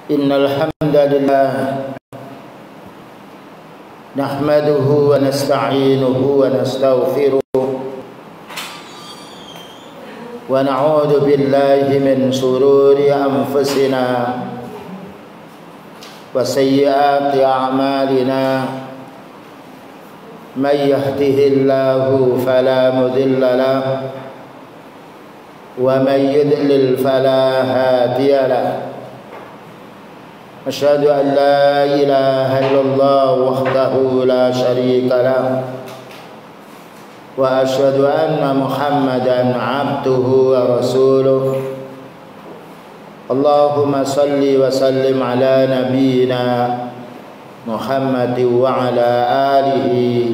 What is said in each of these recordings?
Innal hamdalillah nahmaduhu wa nasta'inuhu wa nastaghfiruh wa na'udzu billahi min shururi anfusina wa sayyiati a'malina may yahdihillahu fala mudilla lahu wa may yudlil fala hadiya lahu. Asyhadu an la ilaha illallah wahdahu la syarika lah wa asyhadu anna Muhammadan abduhu wa rasuluh. Allahumma salli wa sallim ala nabiyyina Muhammad wa ala alihi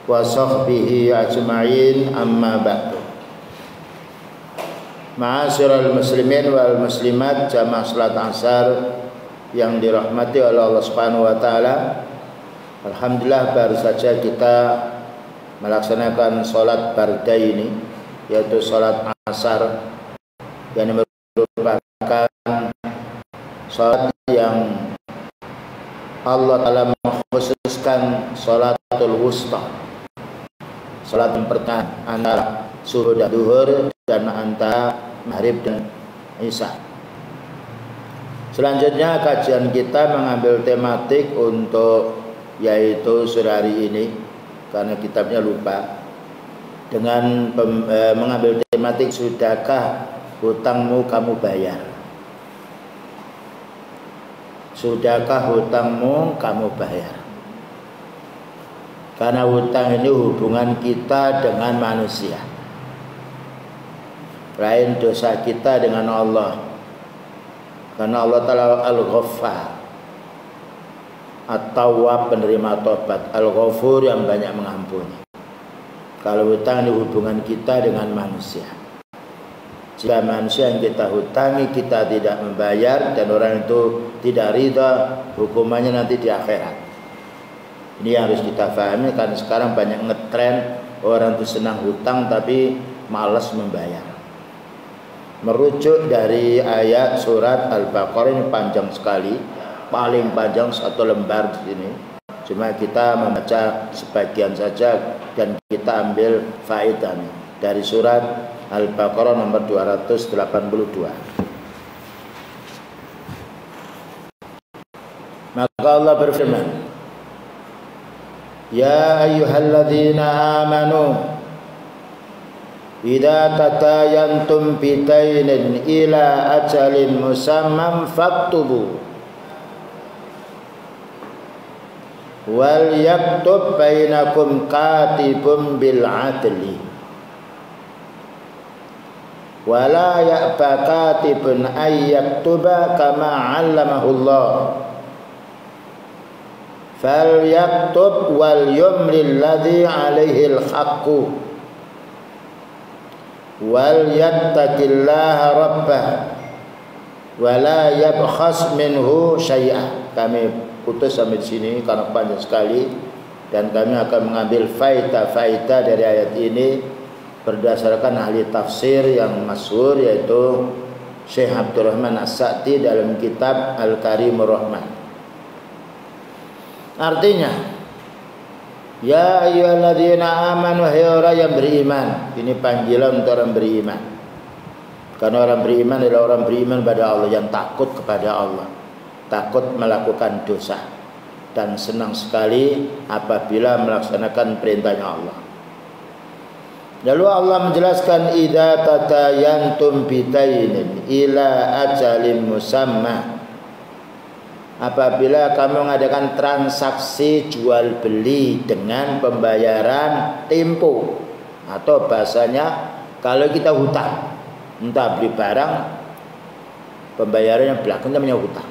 wa sahbihi ajma'in, amma ba'du. Ma'asyiral muslimin wal muslimat jamaah salat asar yang dirahmati oleh Allah Subhanahu wa taala. Alhamdulillah baru saja kita melaksanakan salat bardaini, yaitu salat asar yang merupakan salat yang Allah taala mengkhususkan salatul wusta, salat pertengahan antara zuhur dan duhur dan antara maghrib dan isya. Selanjutnya kajian kita mengambil tematik untuk yaitu sore hari ini, karena kitabnya lupa, dengan mengambil tematik sudahkah hutangmu kamu bayar? Sudahkah hutangmu kamu bayar? Karena hutang ini hubungan kita dengan manusia, lain dosa kita dengan Allah. Karena Allah Ta'ala Al-Ghaffar, At-Tawwab, penerima tobat, Al-Ghafur, yang banyak mengampuni. Kalau hutang ini hubungan kita dengan manusia. Jika manusia yang kita hutangi kita tidak membayar dan orang itu tidak ridha, hukumannya nanti di akhirat. Ini yang harus kita pahami, karena sekarang banyak ngetren orang itu senang hutang tapi malas membayar. Merujuk dari ayat surat Al-Baqarah, ini panjang sekali, paling panjang satu lembar di sini. Cuma kita membaca sebagian saja dan kita ambil faedahnya dari surat Al-Baqarah nomor 282. Maka Allah berfirman, ya ayyuhalladzina amanu idza tatayantum bidainin ila ajalin musamman faktubu wal yaktub bainakum katibun bil adli wala ya'ba katibun ay yaktuba kama 'allamahullah fal yaktub wal yumlil ladzi 'alaihi al-haqqu wal yattaqillaha rabbah wa la yabkhas minhu syai'ah. Kami putus sampai sini karena panjang sekali, dan kami akan mengambil faedah dari ayat ini berdasarkan ahli tafsir yang masyhur, yaitu Syekh Abdurrahman As-Sa'di dalam kitab Al-Karimur Rahman. Artinya, ya ayyuhalladzina amanu, hai orang yang beriman. Ini panggilan untuk orang beriman. Karena orang beriman adalah orang beriman pada Allah, yang takut kepada Allah, takut melakukan dosa, dan senang sekali apabila melaksanakan perintahnya Allah. Lalu Allah menjelaskan, idza tatayantum bidainin ila ajalin musamma, apabila kamu mengadakan transaksi jual beli dengan pembayaran tempo, atau bahasanya kalau kita hutang, entah beli barang, pembayaran yang belakang namanya hutang,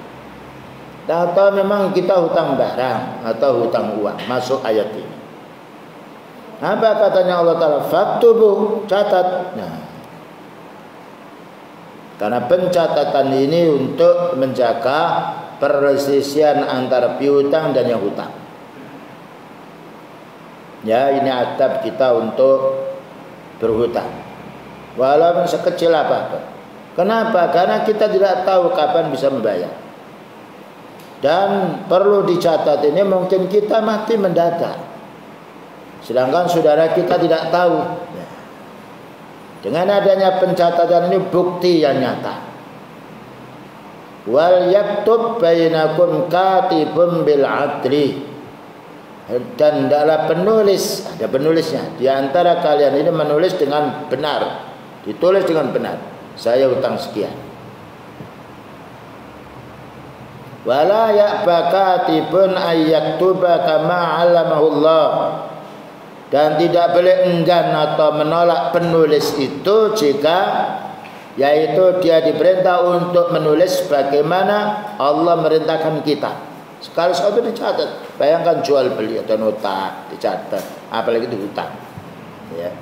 atau memang kita hutang barang atau hutang uang, masuk ayat ini. Apa katanya Allah Ta'ala? Faktubu, catat. Nah, karena pencatatan ini untuk menjaga perselisihan antara piutang dan yang hutang. Ya, ini adab kita untuk berhutang, walaupun sekecil apapun. Kenapa? Karena kita tidak tahu kapan bisa membayar. Dan perlu dicatat, ini mungkin kita mati mendadak, sedangkan saudara kita tidak tahu. Dengan adanya pencatatan ini bukti yang nyata. Wal yaktub bainakum katibun bil adli. Dan adalah penulis, ada penulisnya. Di antara kalian ini menulis dengan benar, ditulis dengan benar. Saya hutang sekian. Wala ya'ba katibun ayyaktuba kama 'allamahullah. Dan tidak boleh enggan atau menolak penulis itu jika yaitu dia diperintah untuk menulis bagaimana Allah merintahkan kita. Sekali itu dicatat. Bayangkan jual beli atau nota dicatat, apalagi itu hutang. Ya.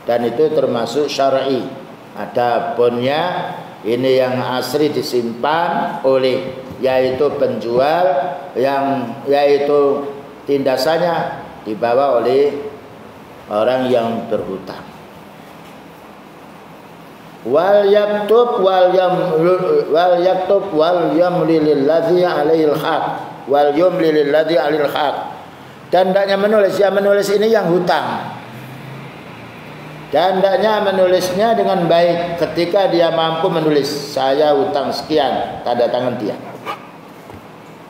Dan itu termasuk syar'i. Ada bonnya, ini yang asli disimpan oleh yaitu penjual, yang yaitu tindasannya dibawa oleh orang yang berhutang. Wal yaktub wal yamlil ladzi 'alaihil haq wal yumlil ladzi 'alaihil haq. Dan hendaknya menulis, yang menulis ini yang hutang. Dan hendaknya menulisnya dengan baik ketika dia mampu menulis, saya hutang sekian, tanda tangan dia.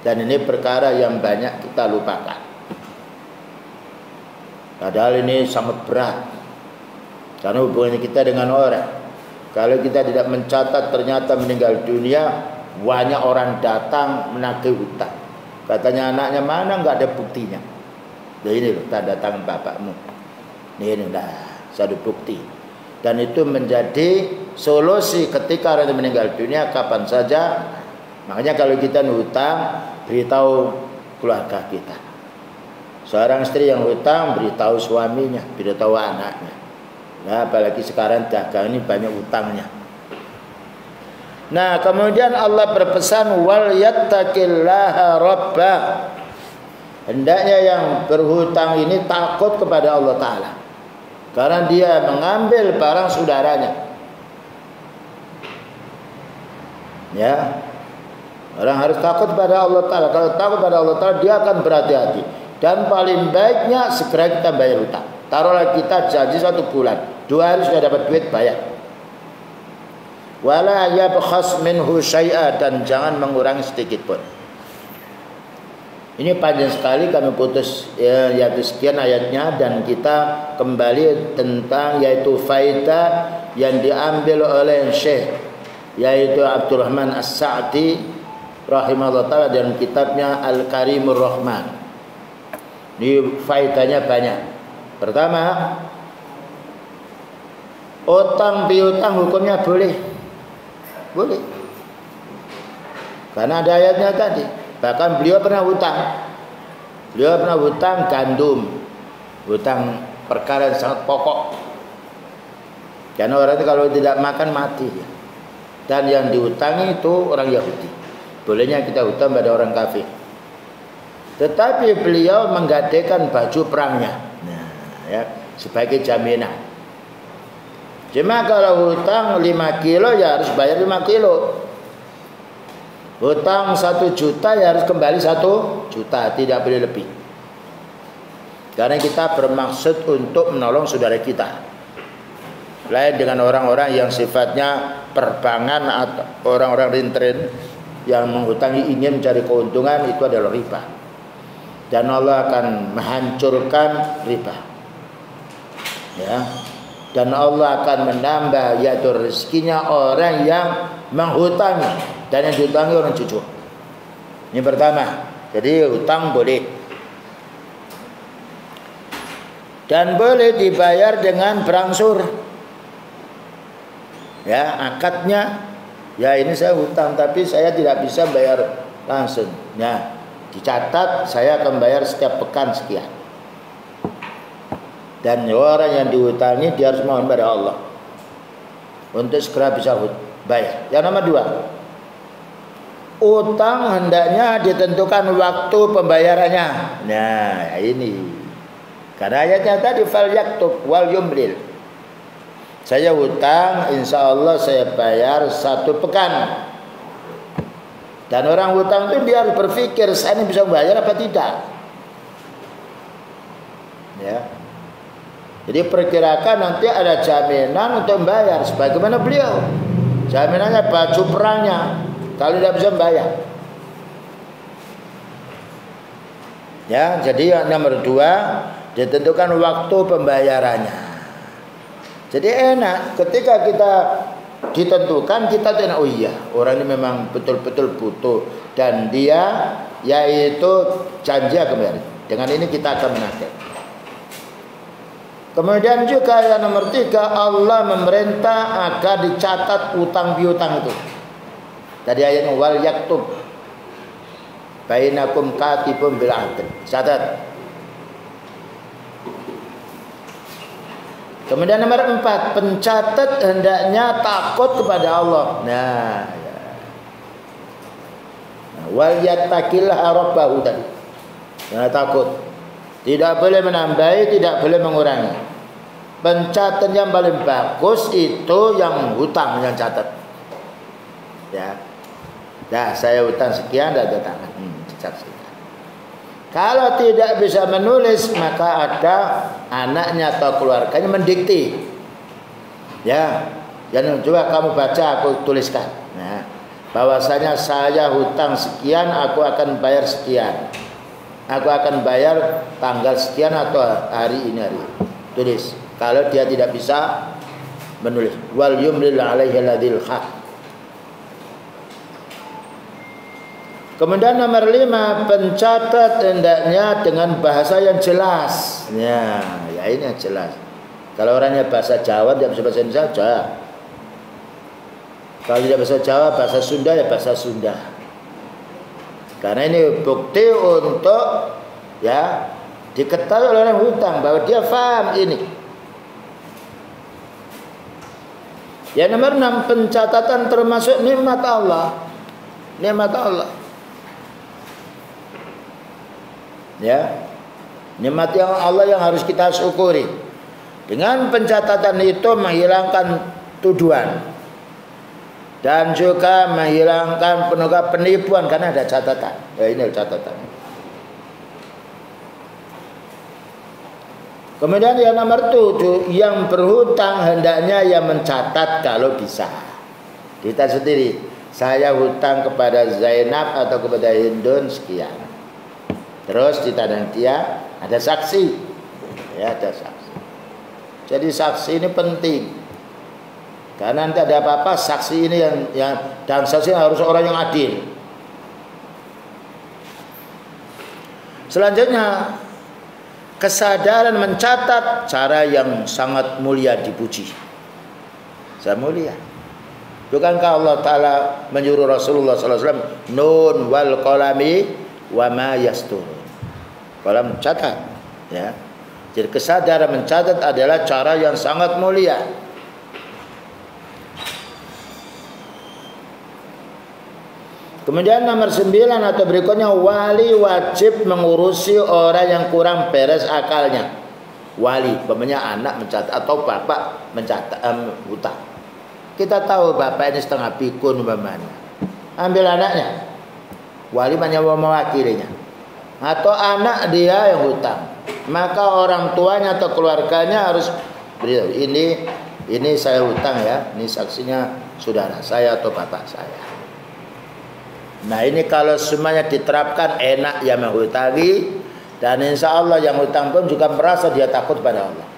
Dan ini perkara yang banyak kita lupakan. Padahal ini sangat berat. Karena hubungannya kita dengan orang. Kalau kita tidak mencatat ternyata meninggal dunia, banyak orang datang menagih hutang. Katanya anaknya mana, nggak ada buktinya. Nah ini loh, tanda tangan bapakmu. Ini lah, satu bukti. Dan itu menjadi solusi ketika orang meninggal dunia kapan saja. Makanya kalau kita hutang, beritahu keluarga kita. Seorang istri yang hutang, beritahu suaminya, beritahu anaknya. Nah, apalagi sekarang dagang ini banyak hutangnya. Nah, kemudian Allah berpesan wal yattaqillaha rabbah. Hendaknya yang berhutang ini takut kepada Allah Ta'ala, karena dia mengambil barang saudaranya. Ya, orang harus takut pada Allah Ta'ala. Kalau takut pada Allah Ta'ala, dia akan berhati-hati. Dan paling baiknya segera kita bayar hutang. Taruhlah kita janji 1 bulan, 2 hari sudah dapat duit, bayar. Wala yabkhas minhu syai'a, dan jangan mengurangi sedikit pun. Ini panjang sekali, kami putus yaitu sekian ayatnya, dan kita kembali tentang yaitu faedah yang diambil oleh Syekh yaitu Abdurrahman As-Sa'di rahimahullah ta'ala dan kitabnya Al-Karimur Rahman. Ini faedahnya banyak. Pertama, utang piutang hukumnya boleh. Boleh. Karena ada ayatnya tadi. Bahkan beliau pernah hutang. Beliau pernah hutang gandum. Hutang perkara yang sangat pokok. Karena orang itu kalau tidak makan mati. Dan yang dihutangi itu orang Yahudi. Bolehnya kita hutang pada orang kafir. Tetapi beliau menggadaikan baju perangnya. Nah, ya, sebagai jaminan. Cuma kalau hutang 5 kilo ya harus bayar 5 kilo. Hutang 1 juta ya harus kembali 1 juta, tidak boleh lebih. Karena kita bermaksud untuk menolong saudara kita. Lain dengan orang-orang yang sifatnya perbankan atau orang-orang rintrin yang menghutangi ingin mencari keuntungan, itu adalah riba. Dan Allah akan menghancurkan riba. Ya. Dan Allah akan menambah yaitu rezekinya orang yang menghutangi, dan yang dihutangi orang jujur. Ini pertama. Jadi hutang boleh. Dan boleh dibayar dengan berangsur. Ya, akadnya ya ini saya hutang tapi saya tidak bisa bayar langsung. Ya, dicatat saya akan bayar setiap pekan sekian. Dan orang yang dihutangi dia harus mohon pada Allah untuk segera bisa bayar. Yang nomor 2, utang hendaknya ditentukan waktu pembayarannya. Nah ini, karena ayatnya tadi fal yaktub wal yumlil. Saya hutang, insya Allah saya bayar 1 pekan. Dan orang hutang itu dia harus berpikir, saya ini bisa membayar apa tidak. Ya. Jadi perkirakan nanti ada jaminan untuk membayar. Sebagaimana beliau, jaminannya baju perangnya kalau tidak bisa membayar. Ya, jadi yang nomor 2 ditentukan waktu pembayarannya. Jadi enak ketika kita ditentukan, kita tidak, oh iya orang ini memang betul-betul butuh dan dia yaitu janji akan bayar. Dengan ini kita akan menagih. Kemudian juga yang nomor 3, Allah memerintah agar dicatat utang piutang itu. Tadi ayat wal yaktub bainakum katibun bil adl. Catat. Kemudian nomor 4, pencatat hendaknya takut kepada Allah. Nah, ya. Wal yattaqillaha rabbahu tadi. Jangan takut. Tidak boleh menambahi, tidak boleh mengurangi. Pencatat yang paling bagus itu yang hutang yang catat. Ya. Nah, saya hutang sekian, ada tangan. Saksikan. Kalau tidak bisa menulis, maka ada anaknya atau keluarganya mendikti. Ya, jangan coba kamu baca, aku tuliskan. Nah, bahwasanya saya hutang sekian, aku akan bayar sekian. Aku akan bayar tanggal sekian atau hari ini hari. Tulis. Kalau dia tidak bisa menulis, wal yumlil alaihi ladil haq. Kemudian nomor 5, pencatat hendaknya dengan bahasa yang jelas. Ya ini yang jelas. Kalau orangnya bahasa Jawa, dia bisa bahasa Indonesia saja. Kalau tidak bahasa Jawa, bahasa Sunda ya bahasa Sunda. Karena ini bukti untuk ya diketahui oleh orang hutang bahwa dia paham ini. Ya nomor 6, pencatatan termasuk nikmat Allah. Nikmat Allah. Ya, nikmat yang Allah yang harus kita syukuri. Dengan pencatatan itu menghilangkan tuduhan dan juga menghilangkan penipuan karena ada catatan. Ya, ini catatan. Kemudian yang nomor 7, yang berhutang hendaknya yang mencatat kalau bisa. Kita sendiri, saya hutang kepada Zainab atau kepada Hindun sekian. Terus ditandang dia, ada saksi. Ya, ada saksi. Jadi saksi ini penting. Karena nanti ada apa-apa, saksi ini yang dan saksi harus orang yang adil. Selanjutnya, kesadaran mencatat cara yang sangat mulia dipuji. Sangat mulia. Bukankah Allah Ta'ala menyuruh Rasulullah SAW, nun wal qalami wa ma yasturun. Qalam catat, ya. Jadi kesadaran mencatat adalah cara yang sangat mulia. Kemudian nomor 9 atau berikutnya, wali wajib mengurusi orang yang kurang beres akalnya. Wali, umpamanya anak mencatat atau bapak mencatat hutang. Kita tahu bapak ini setengah pikun umpamanya. Ambil anaknya. Wali hanya mewakilinya. Atau anak dia yang hutang. Maka orang tuanya atau keluarganya harus beritahu, ini saya hutang ya. Ini saksinya saudara saya atau bapak saya. Nah ini kalau semuanya diterapkan enak yang menghutangi. Dan insya Allah yang hutang pun juga merasa dia takut pada Allah.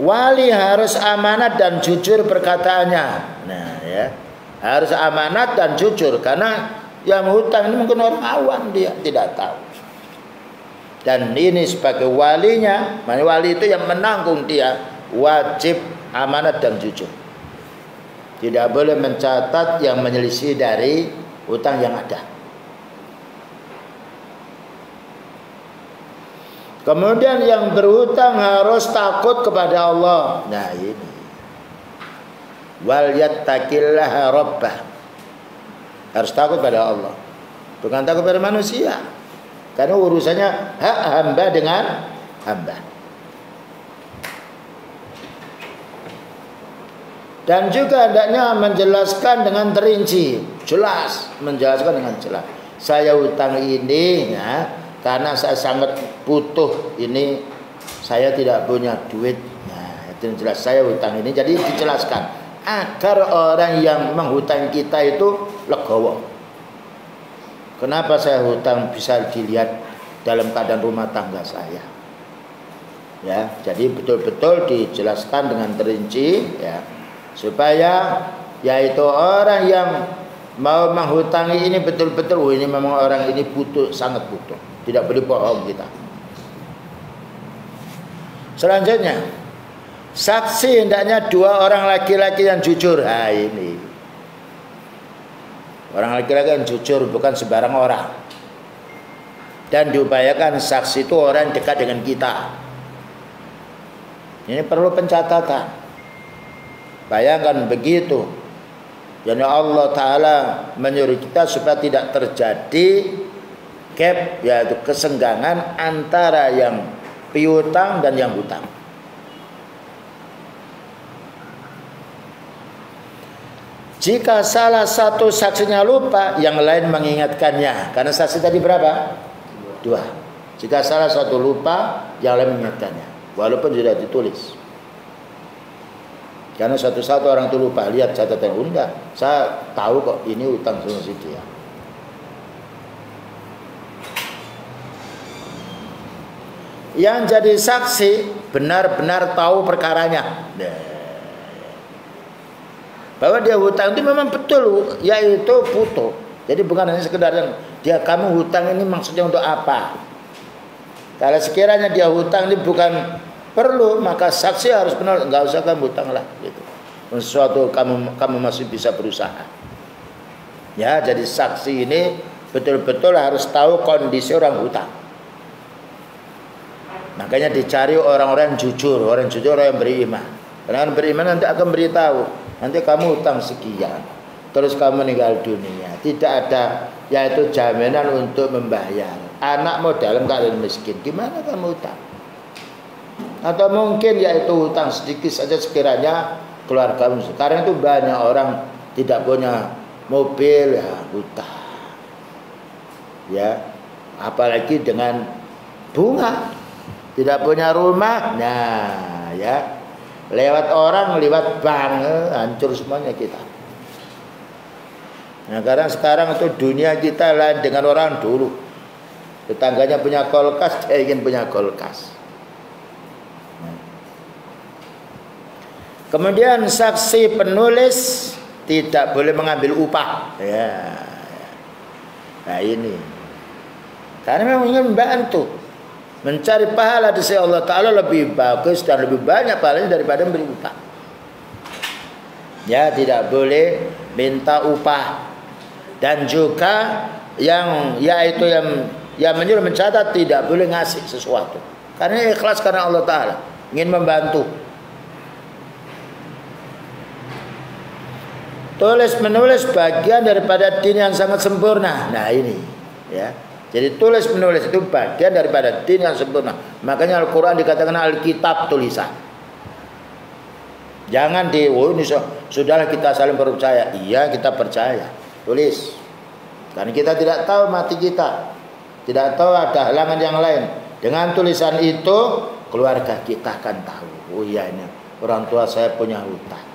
Wali harus amanat dan jujur perkataannya. Nah ya, harus amanat dan jujur. Karena yang hutang ini mungkin orang awam, dia tidak tahu. Dan ini sebagai walinya, wali itu yang menanggung dia, wajib amanat dan jujur. Tidak boleh mencatat yang menyelisih dari hutang yang ada. Kemudian yang berhutang harus takut kepada Allah. Nah ini. Wal yattaqillaha rabbah. Harus takut pada Allah. Bukan takut pada manusia. Karena urusannya hak hamba dengan hamba. Dan juga hendaknya menjelaskan dengan terinci, jelas, menjelaskan dengan jelas. Saya hutang ini ya, karena saya sangat butuh ini, saya tidak punya duit. Nah, itu jelas saya hutang ini. Jadi dijelaskan agar orang yang menghutang kita itu legowo. Kenapa saya hutang, bisa dilihat dalam keadaan rumah tangga saya. Ya, jadi betul-betul dijelaskan dengan terinci ya. Supaya yaitu orang yang mau menghutangi ini betul-betul, ini memang orang ini butuh, sangat butuh. Tidak boleh bohong kita. Selanjutnya, saksi hendaknya 2 orang laki-laki yang jujur. Nah, ini orang laki-laki yang jujur, bukan sembarang orang. Dan diupayakan saksi itu orang yang dekat dengan kita. Ini perlu pencatatan. Bayangkan begitu. Jadi Allah Ta'ala menyuruh kita supaya tidak terjadi gap, yaitu kesenggangan antara yang piutang dan yang hutang. Jika salah satu saksinya lupa, yang lain mengingatkannya. Karena saksi tadi berapa? 2. Jika salah satu lupa, yang lain mengingatkannya. Walaupun sudah ditulis. Karena satu-satu orang itu lupa, lihat catatan, enggak, saya tahu kok ini utang sama si dia. Yang jadi saksi benar-benar tahu perkaranya, bahwa dia hutang itu memang betul, yaitu butuh. Jadi bukan hanya sekedar dia, kamu hutang ini maksudnya untuk apa. Kalau sekiranya dia hutang ini bukan perlu, maka saksi harus benar, enggak usah kamu hutang lah gitu. Sesuatu kamu masih bisa berusaha. Ya, jadi saksi ini betul-betul harus tahu kondisi orang hutang. Makanya dicari orang-orang jujur, orang jujur, orang yang beriman. Karena orang beriman nanti akan beritahu, nanti kamu hutang sekian, terus kamu meninggal dunia, tidak ada yaitu jaminan untuk membayar. Anakmu dalam keadaan miskin, gimana kamu hutang? Atau mungkin yaitu hutang sedikit saja sekiranya keluargamu. Sekarang itu banyak orang tidak punya mobil, ya hutang. Ya, apalagi dengan bunga. Tidak punya rumah, nah ya, lewat orang, lewat bank, hancur semuanya kita. Nah, karena sekarang itu dunia kita lain dengan orang dulu. Tetangganya punya kulkas, dia ingin punya kulkas. Kemudian saksi penulis tidak boleh mengambil upah. Ya. Nah ini, karena memang ingin membantu, mencari pahala di sisi Allah Ta'ala lebih bagus dan lebih banyak pahalanya daripada memberi upah. Ya, tidak boleh minta upah. Dan juga yang yaitu yang menyuruh mencatat tidak boleh ngasih sesuatu. Karena ikhlas karena Allah Ta'ala, ingin membantu. Tulis menulis bagian daripada din yang sangat sempurna. Nah ini ya. Jadi tulis menulis itu bagian daripada din yang sempurna. Makanya Al-Quran dikatakan Alkitab tulisan. Jangan ini sudahlah kita saling percaya. Iya, kita percaya. Tulis. Karena kita tidak tahu mati kita. Tidak tahu ada halangan yang lain. Dengan tulisan itu keluarga kita akan tahu. Oh iya, ini orang tua saya punya hutang.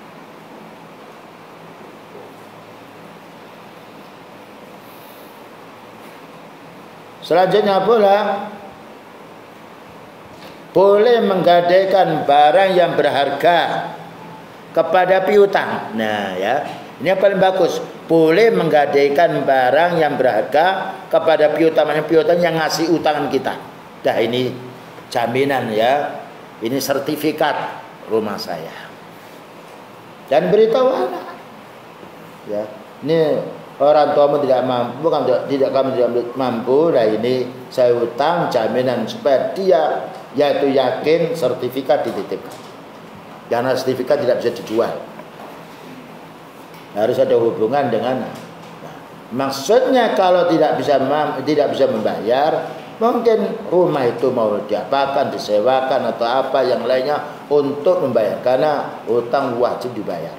Selanjutnya pula boleh menggadaikan barang yang berharga kepada piutang. Nah ya, ini yang paling bagus. Boleh menggadaikan barang yang berharga kepada piutang. Piutang yang ngasih utangan kita. Dah ini jaminan ya. Ini sertifikat rumah saya. Dan beritahu anak. Ya, ini orang tuamu tidak mampu, kamu tidak mampu. Nah ini saya hutang, jaminan supaya dia yaitu yakin sertifikat dititipkan. Karena sertifikat tidak bisa dijual. Harus ada hubungan dengan. Nah, maksudnya kalau tidak bisa membayar, mungkin rumah itu mau diapakan, disewakan atau apa yang lainnya untuk membayar. Karena hutang wajib dibayar.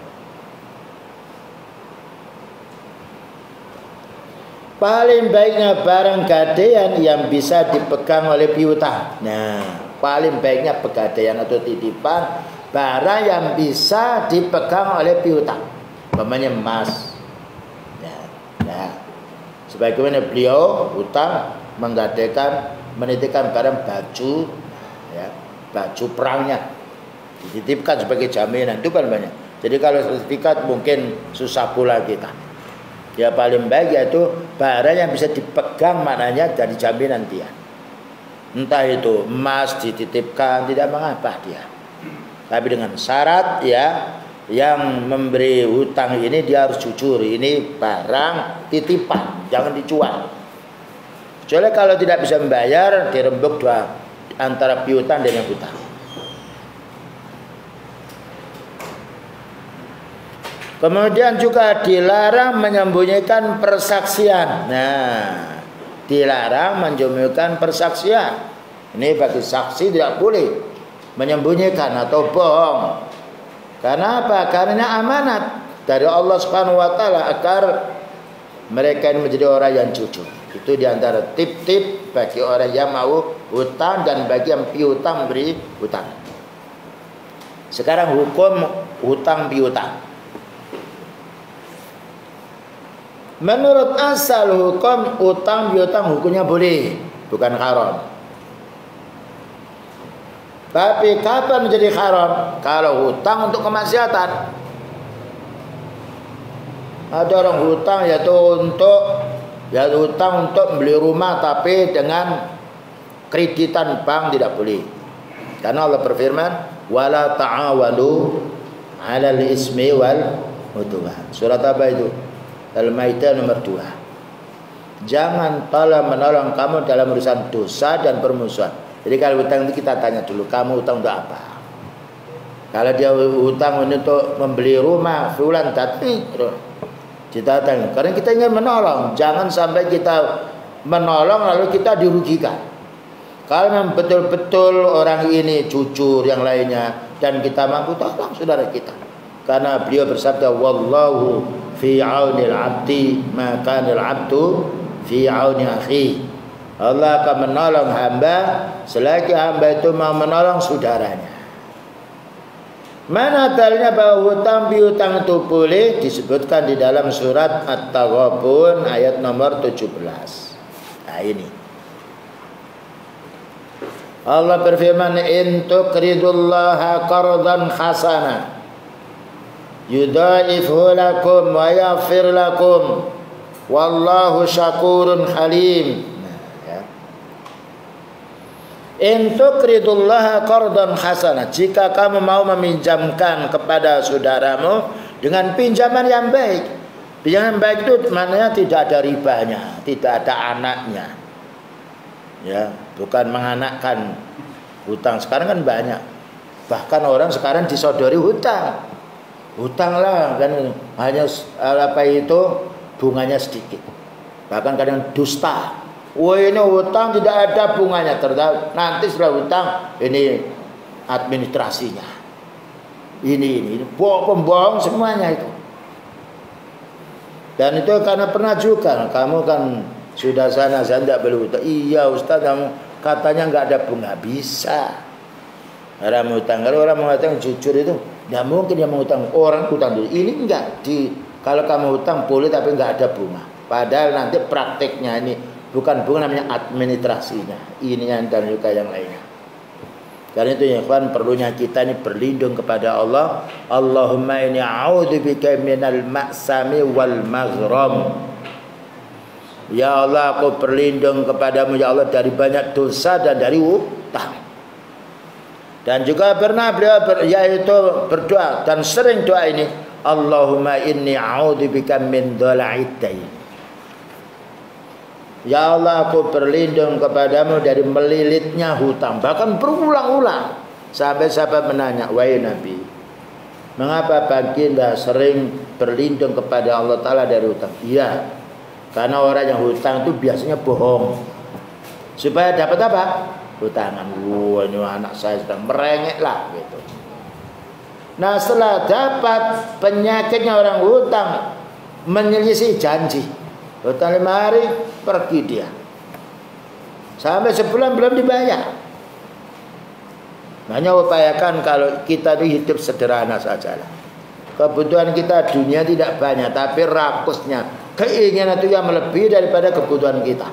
Paling baiknya barang gadaian yang bisa dipegang oleh piutang. Nah, paling baiknya pegadaian atau titipan barang yang bisa dipegang oleh piutang. Umpamanya emas. Nah, sebagaimana beliau utang menitipkan barang baju, ya, baju perangnya dititipkan sebagai jaminan, itu kan banyak. Jadi kalau sertifikat mungkin susah pula kita. Ya paling baik yaitu barang yang bisa dipegang, maknanya dari jaminan dia. Entah itu emas dititipkan, tidak mengapa dia. Tapi dengan syarat ya, yang memberi hutang ini dia harus jujur, ini barang titipan, jangan dijual. Kecuali kalau tidak bisa membayar, dirembuk dua antara piutang dan yang hutang. Kemudian juga dilarang menyembunyikan persaksian. Nah, dilarang menyembunyikan persaksian. Ini bagi saksi tidak boleh menyembunyikan atau bohong. Karena apa? Karena amanat dari Allah Subhanahu wa taala agar mereka ini menjadi orang yang jujur. Itu diantara tip-tip bagi orang yang mau hutang dan bagi yang piutang beri hutang. Sekarang hukum hutang piutang. Menurut asal hukum utang piutang hukumnya boleh, bukan haram. Tapi kapan menjadi haram? Kalau hutang untuk kemaksiatan. Ada orang hutang yaitu hutang untuk beli rumah tapi dengan kreditan bank tidak boleh. Karena Allah berfirman, "Wala ta'awanu 'alal ismi wal 'udwan." Surat apa itu? Al-Maidah nomor 2. Jangan tolong-menolong kamu dalam urusan dosa dan permusuhan. Jadi kalau hutang itu kita tanya dulu, kamu hutang untuk apa? Kalau dia hutang untuk membeli rumah, fulan datang, kita tanya. Karena kita ingin menolong, jangan sampai kita menolong lalu kita dirugikan. Kalau memang betul-betul orang ini jujur yang lainnya dan kita mampu, tolong saudara kita. Karena beliau bersabda, "Wallahu fi aunil abdi ma kana al abdu fi auni akhi." Allah akan menolong hamba selagi hamba itu mau menolong saudaranya. Mana dalilnya bahwa hutang piutang itu boleh? Disebutkan di dalam surat At-Taghabun ayat nomor 17. Nah ini Allah berfirman, "In tuqridullaha qardan hasana yudha'ifhu lakum wa yaghfir lakum wallahu syakurun halim." In tuqridullaha qardan hasanah, jika kamu mau meminjamkan kepada saudaramu dengan pinjaman yang baik. Pinjaman baik itu maknanya tidak ada ribanya, tidak ada anaknya. Ya, bukan menganakkan hutang. Sekarang kan banyak. Bahkan orang sekarang disodori hutang. Hutanglah kan hanya apa itu bunganya sedikit. Bahkan kadang dusta. Wah ini hutang tidak ada bunganya, nanti setelah hutang ini administrasinya. Ini pembohong semuanya itu. Dan itu karena pernah juga kamu kan sudah sana saya tidak boleh hutang. Iya Ustaz, kamu katanya nggak ada bunga, bisa. Orang hutang, kalau orang mengatakan jujur itu tidak mungkin dia mengutang, orang hutang dulu. Ini enggak kalau kamu hutang boleh tapi nggak ada bunga. Padahal nanti prakteknya ini bukan bunga, namanya administrasinya. Ini dan juga yang lainnya. Karena itu ya kawan, perlunya kita ini berlindung kepada Allah. Allahumma inni a'udzubika minal ma'sami wal maghram. Ya Allah, aku berlindung kepadamu ya Allah dari banyak dosa dan dari hutang. Dan juga pernah beliau yaitu berdoa dan sering doa ini, Allahumma inni a'udzubika min dhala'id dain. Ya Allah, aku berlindung kepadamu dari melilitnya hutang. Bahkan berulang-ulang. Sampai sahabat menanya, wahai Nabi, mengapa baginda sering berlindung kepada Allah Ta'ala dari hutang? Iya, karena orang yang hutang itu biasanya bohong. Supaya dapat apa? Hutangan. Wah, ini anak saya sedang merengek lah gitu. Nah setelah dapat penyakitnya orang hutang, menyelisih janji. Hutang 5 hari, pergi dia. Sampai sebulan belum dibayar. Hanya upayakan kalau kita itu hidup sederhana saja. Kebutuhan kita dunia tidak banyak, tapi rakusnya keinginan itu yang melebihi daripada kebutuhan kita.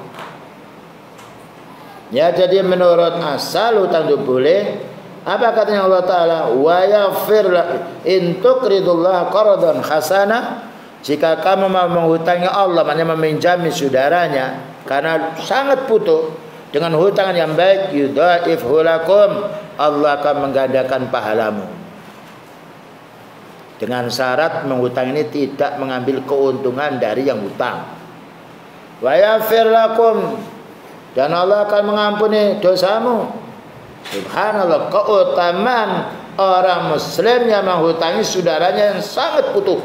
Ya, jadi menurut asal hutang itu boleh. Apa katanya Allah Ta'ala? Wa yaghfir in tuqridullah qardan hasana. Jika kamu mau menghutangi Allah, maknanya meminjami saudaranya karena sangat butuh, dengan hutang yang baik, yudhaifhu lakum, Allah akan menggandakan pahalamu. Dengan syarat menghutang ini tidak mengambil keuntungan dari yang hutang. Wa yaghfir lakum, dan Allah akan mengampuni dosamu. Subhanallah, keutamaan orang muslim yang menghutangi saudaranya yang sangat butuh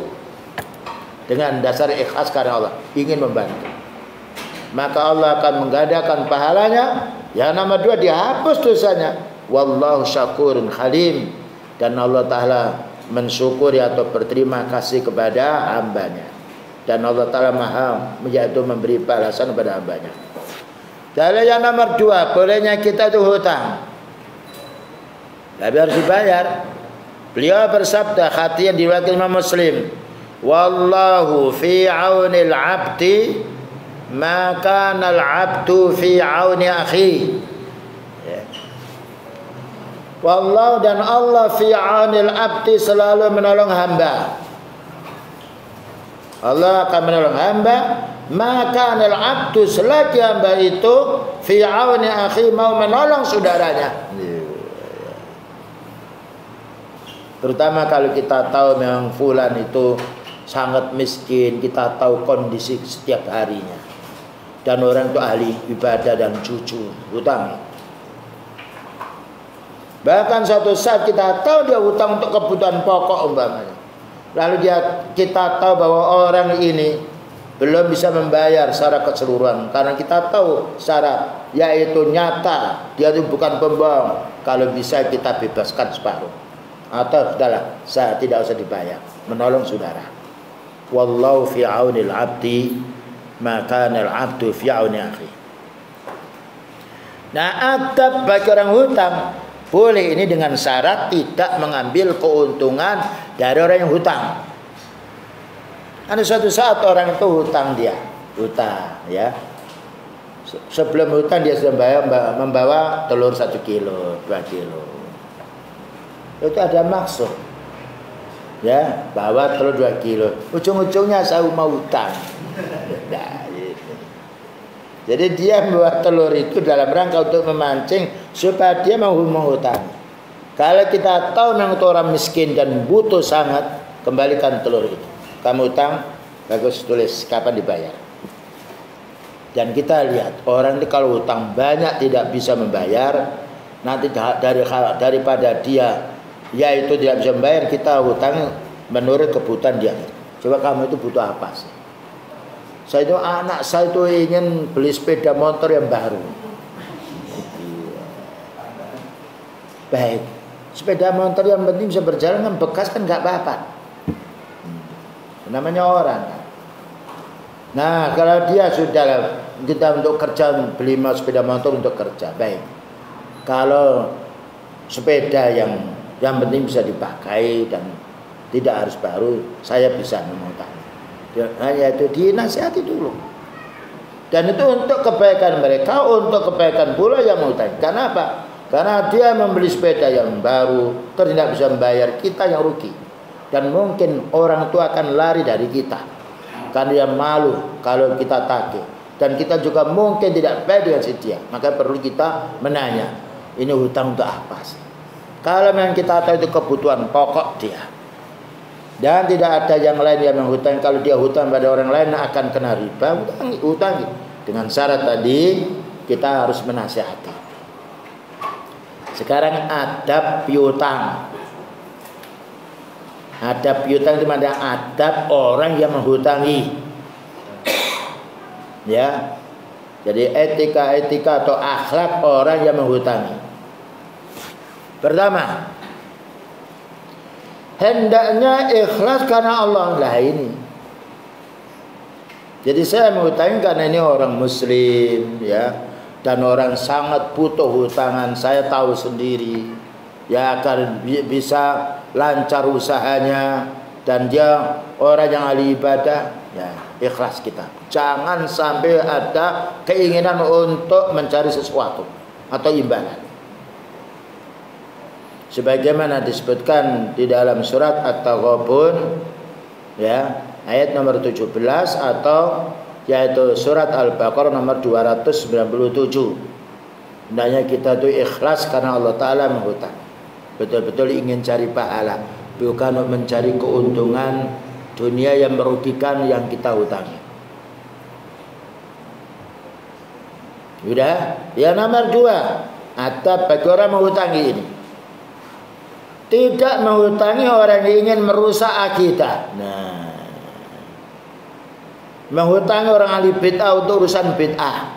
dengan dasar ikhlas karena Allah ingin membantu, maka Allah akan menggandakan pahalanya. Yang nomor 2, dihapus dosanya. Wallahu syakurun halim, dan Allah Ta'ala mensyukuri atau berterima kasih kepada hambanya, dan Allah Ta'ala maha yaitu memberi balasan kepada hambanya. Dan yang nomor 2, bolehnya kita itu hutang tapi harus dibayar. Beliau bersabda, hati yang diriwayatkan Imam Muslim, wallahu fi aunil abdi ma kana al abdu fi auni akhi. Wallahu, dan Allah fi aunil abdi, selalu menolong hamba. Allah akan menolong hamba. Maka al abdu, selagi hamba itu fi auni akhi, mau menolong saudaranya. Terutama kalau kita tahu memang fulan itu sangat miskin, kita tahu kondisi setiap harinya, dan orang itu ahli ibadah dan jujur, hutang. Bahkan suatu saat kita tahu dia hutang untuk kebutuhan pokok umpamanya, lalu kita tahu bahwa orang ini belum bisa membayar secara keseluruhan karena kita tahu syarat, yaitu nyata dia itu bukan pembohong. Kalau bisa kita bebaskan separuh, atau sudahlah, saya tidak usah dibayar, menolong saudara. Wallahu fi aunil abdi ma kana al abdu fi auni akhi. Nah, adab bagi orang hutang boleh ini dengan syarat tidak mengambil keuntungan dari orang yang hutang. Ada suatu saat orang itu hutang hutang ya. Sebelum hutang dia sudah membawa telur 1 kilo, 2 kilo. Itu ada maksud, ya, bawa telur 2 kilo, ujung-ujungnya saya mau hutang. Nah, gitu. Jadi dia membawa telur itu dalam rangka untuk memancing supaya dia mau menghutang. Kalau kita tahu memang itu orang miskin dan butuh sangat, kembalikan telur itu. Kamu hutang, bagus, tulis kapan dibayar. Dan kita lihat orang ini kalau hutang banyak tidak bisa membayar, nanti daripada dia yaitu tidak bisa membayar, kita hutang menurut kebutuhan dia. Coba kamu itu butuh apa sih? Saya itu, anak saya itu ingin beli sepeda motor yang baru. Baik, sepeda motor yang penting bisa berjalan, kan bekas kan nggak apa-apa. Namanya orang. Nah, kalau dia sudah kita untuk kerja beli sepeda motor untuk kerja, baik. Kalau sepeda yang penting bisa dipakai dan tidak harus baru, saya bisa memutar. Hanya itu dinasihati dulu. Dan itu untuk kebaikan mereka, untuk kebaikan pula yang mengutang. Karena apa? Karena dia membeli sepeda yang baru, tidak bisa membayar, kita yang rugi. Dan mungkin orang tua akan lari dari kita, karena dia malu kalau kita tagih. Dan kita juga mungkin tidak baik dengan si dia. Maka perlu kita menanya, ini hutang untuk apa sih? Kalau memang kita tahu itu kebutuhan pokok dia, dan tidak ada yang lain yang menghutang, kalau dia hutang pada orang lain akan kena riba, hutangi. Dengan syarat tadi kita harus menasihati. Sekarang adab piutang. Adab piutang itu mana? Adab orang yang menghutangi. Ya. Jadi etika atau akhlak orang yang menghutangi. Pertama, hendaknya ikhlas karena Allah. Lah ini Jadi saya menghutangi karena ini orang muslim ya, dan orang sangat butuh hutangan. Saya tahu sendiri ya, agar bisa lancar usahanya, dan dia orang yang ahli ibadah ya, ikhlas kita. Jangan sampai ada keinginan untuk mencari sesuatu atau imbalan. Sebagaimana disebutkan di dalam surat At-Taghabun ya, ayat nomor 17, atau yaitu surat Al-Baqarah nomor 297. Hendaknya kita itu ikhlas karena Allah Ta'ala menghutang. Betul-betul ingin cari pahala, bukan mencari keuntungan dunia yang merugikan yang kita hutangi. Sudah? Yang nomor 2, adab bagi orang menghutangi ini. Tidak menghutangi orang yang ingin merusak akidah. Nah, menghutangi orang ahli bid'ah untuk urusan bid'ah,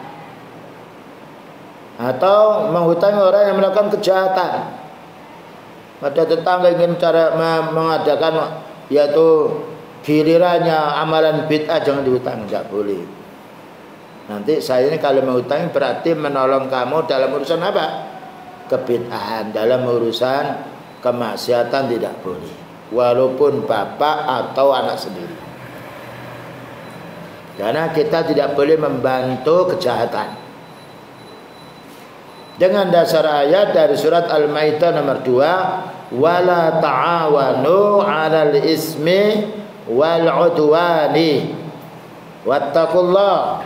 atau menghutangi orang yang melakukan kejahatan. Ada tetangga ingin cara mengadakan yaitu gilirannya amalan bid'ah, jangan dihutangi, tidak boleh. Nanti saya ini kalau menghutangi berarti menolong kamu dalam urusan apa? Kebid'ahan, dalam urusan kemaksiatan tidak boleh, walaupun bapak atau anak sendiri. Karena kita tidak boleh membantu kejahatan. Dengan dasar ayat dari surat Al-Maidah nomor 2, wala ta'awanu 'alal ismi wal 'udwani wattaqullah.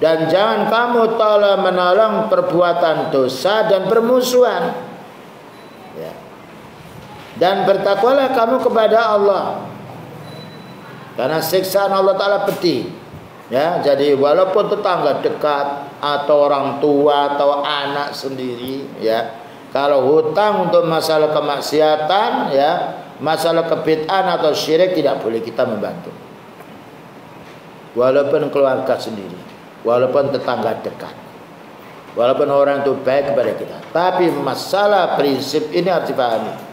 Dan jangan kamu tolong menolong perbuatan dosa dan permusuhan. Ya. Dan bertakwalah kamu kepada Allah, karena siksaan Allah Ta'ala pedih. Ya, jadi walaupun tetangga dekat atau orang tua atau anak sendiri ya, kalau hutang untuk masalah kemaksiatan ya, masalah kebid'ahan atau syirik, tidak boleh kita membantu. Walaupun keluarga sendiri, walaupun tetangga dekat, walaupun orang itu baik kepada kita, tapi masalah prinsip ini harus dipahami.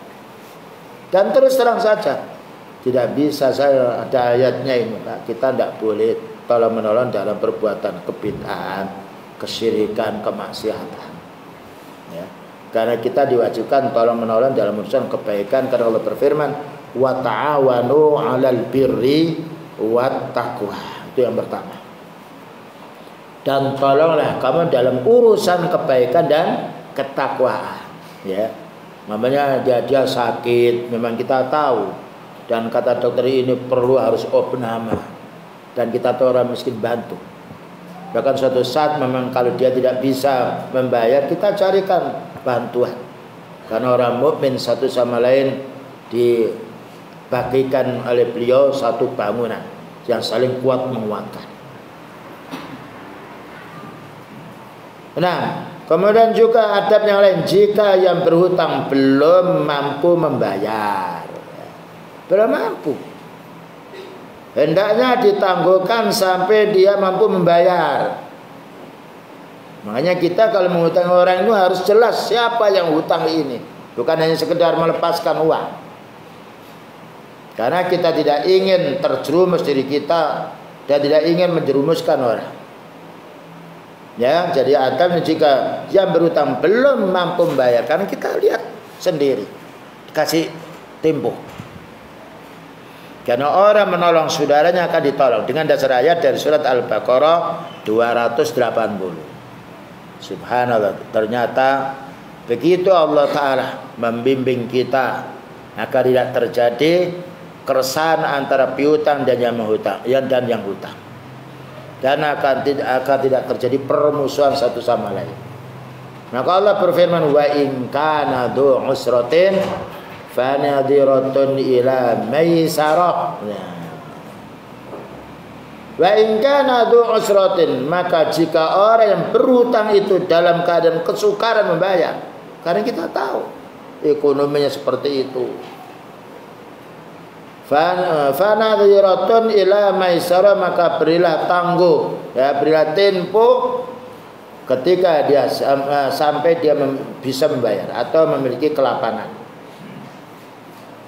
Dan terus terang saja, tidak bisa saya ada ayatnya ini Pak, kita tidak boleh tolong menolong dalam perbuatan kebid'ahan, kesyirikan, kemaksiatan ya. Karena kita diwajibkan tolong menolong dalam urusan kebaikan, karena Allah berfirman, wa ta'awanu 'alal birri wat taqwa. Itu yang pertama. Dan tolonglah kamu dalam urusan kebaikan dan ketakwaan ya. Namanya dia sakit, memang kita tahu, dan kata dokter ini perlu harus opname, dan kita tahu orang miskin bantu. Bahkan suatu saat memang kalau dia tidak bisa membayar, kita carikan bantuan. Karena orang mukmin satu sama lain dibagikan oleh beliau satu bangunan yang saling kuat menguatkan. Nah, kemudian juga adab yang lain, jika yang berhutang belum mampu membayar, belum mampu, hendaknya ditangguhkan sampai dia mampu membayar. Makanya kita kalau menghutangi orang itu harus jelas siapa yang hutang ini, bukan hanya sekedar melepaskan uang. Karena kita tidak ingin terjerumus diri kita dan tidak ingin menjerumuskan orang. Ya, jadi adabnya jika yang berhutang belum mampu membayar, karena kita lihat sendiri, dikasih tempo. Karena orang menolong saudaranya akan ditolong dengan dasar ayat dari surat Al-Baqarah 280. Subhanallah, ternyata begitu Allah Ta'ala membimbing kita agar tidak terjadi keresahan antara piutang dan yang menghutang, dan yang hutang. Dan akan tidak terjadi permusuhan satu sama lain. Maka Allah berfirman, wa in kana dzu usratin fanadhiratun ila maisarah. Wa in kana dzu usratin, maka jika orang yang berhutang itu dalam keadaan kesukaran membayar, karena kita tahu ekonominya seperti itu, fanadhiratun ila maisarah, maka berilah tangguh ya, berilah tempo ketika dia sampai dia bisa membayar atau memiliki kelapangan.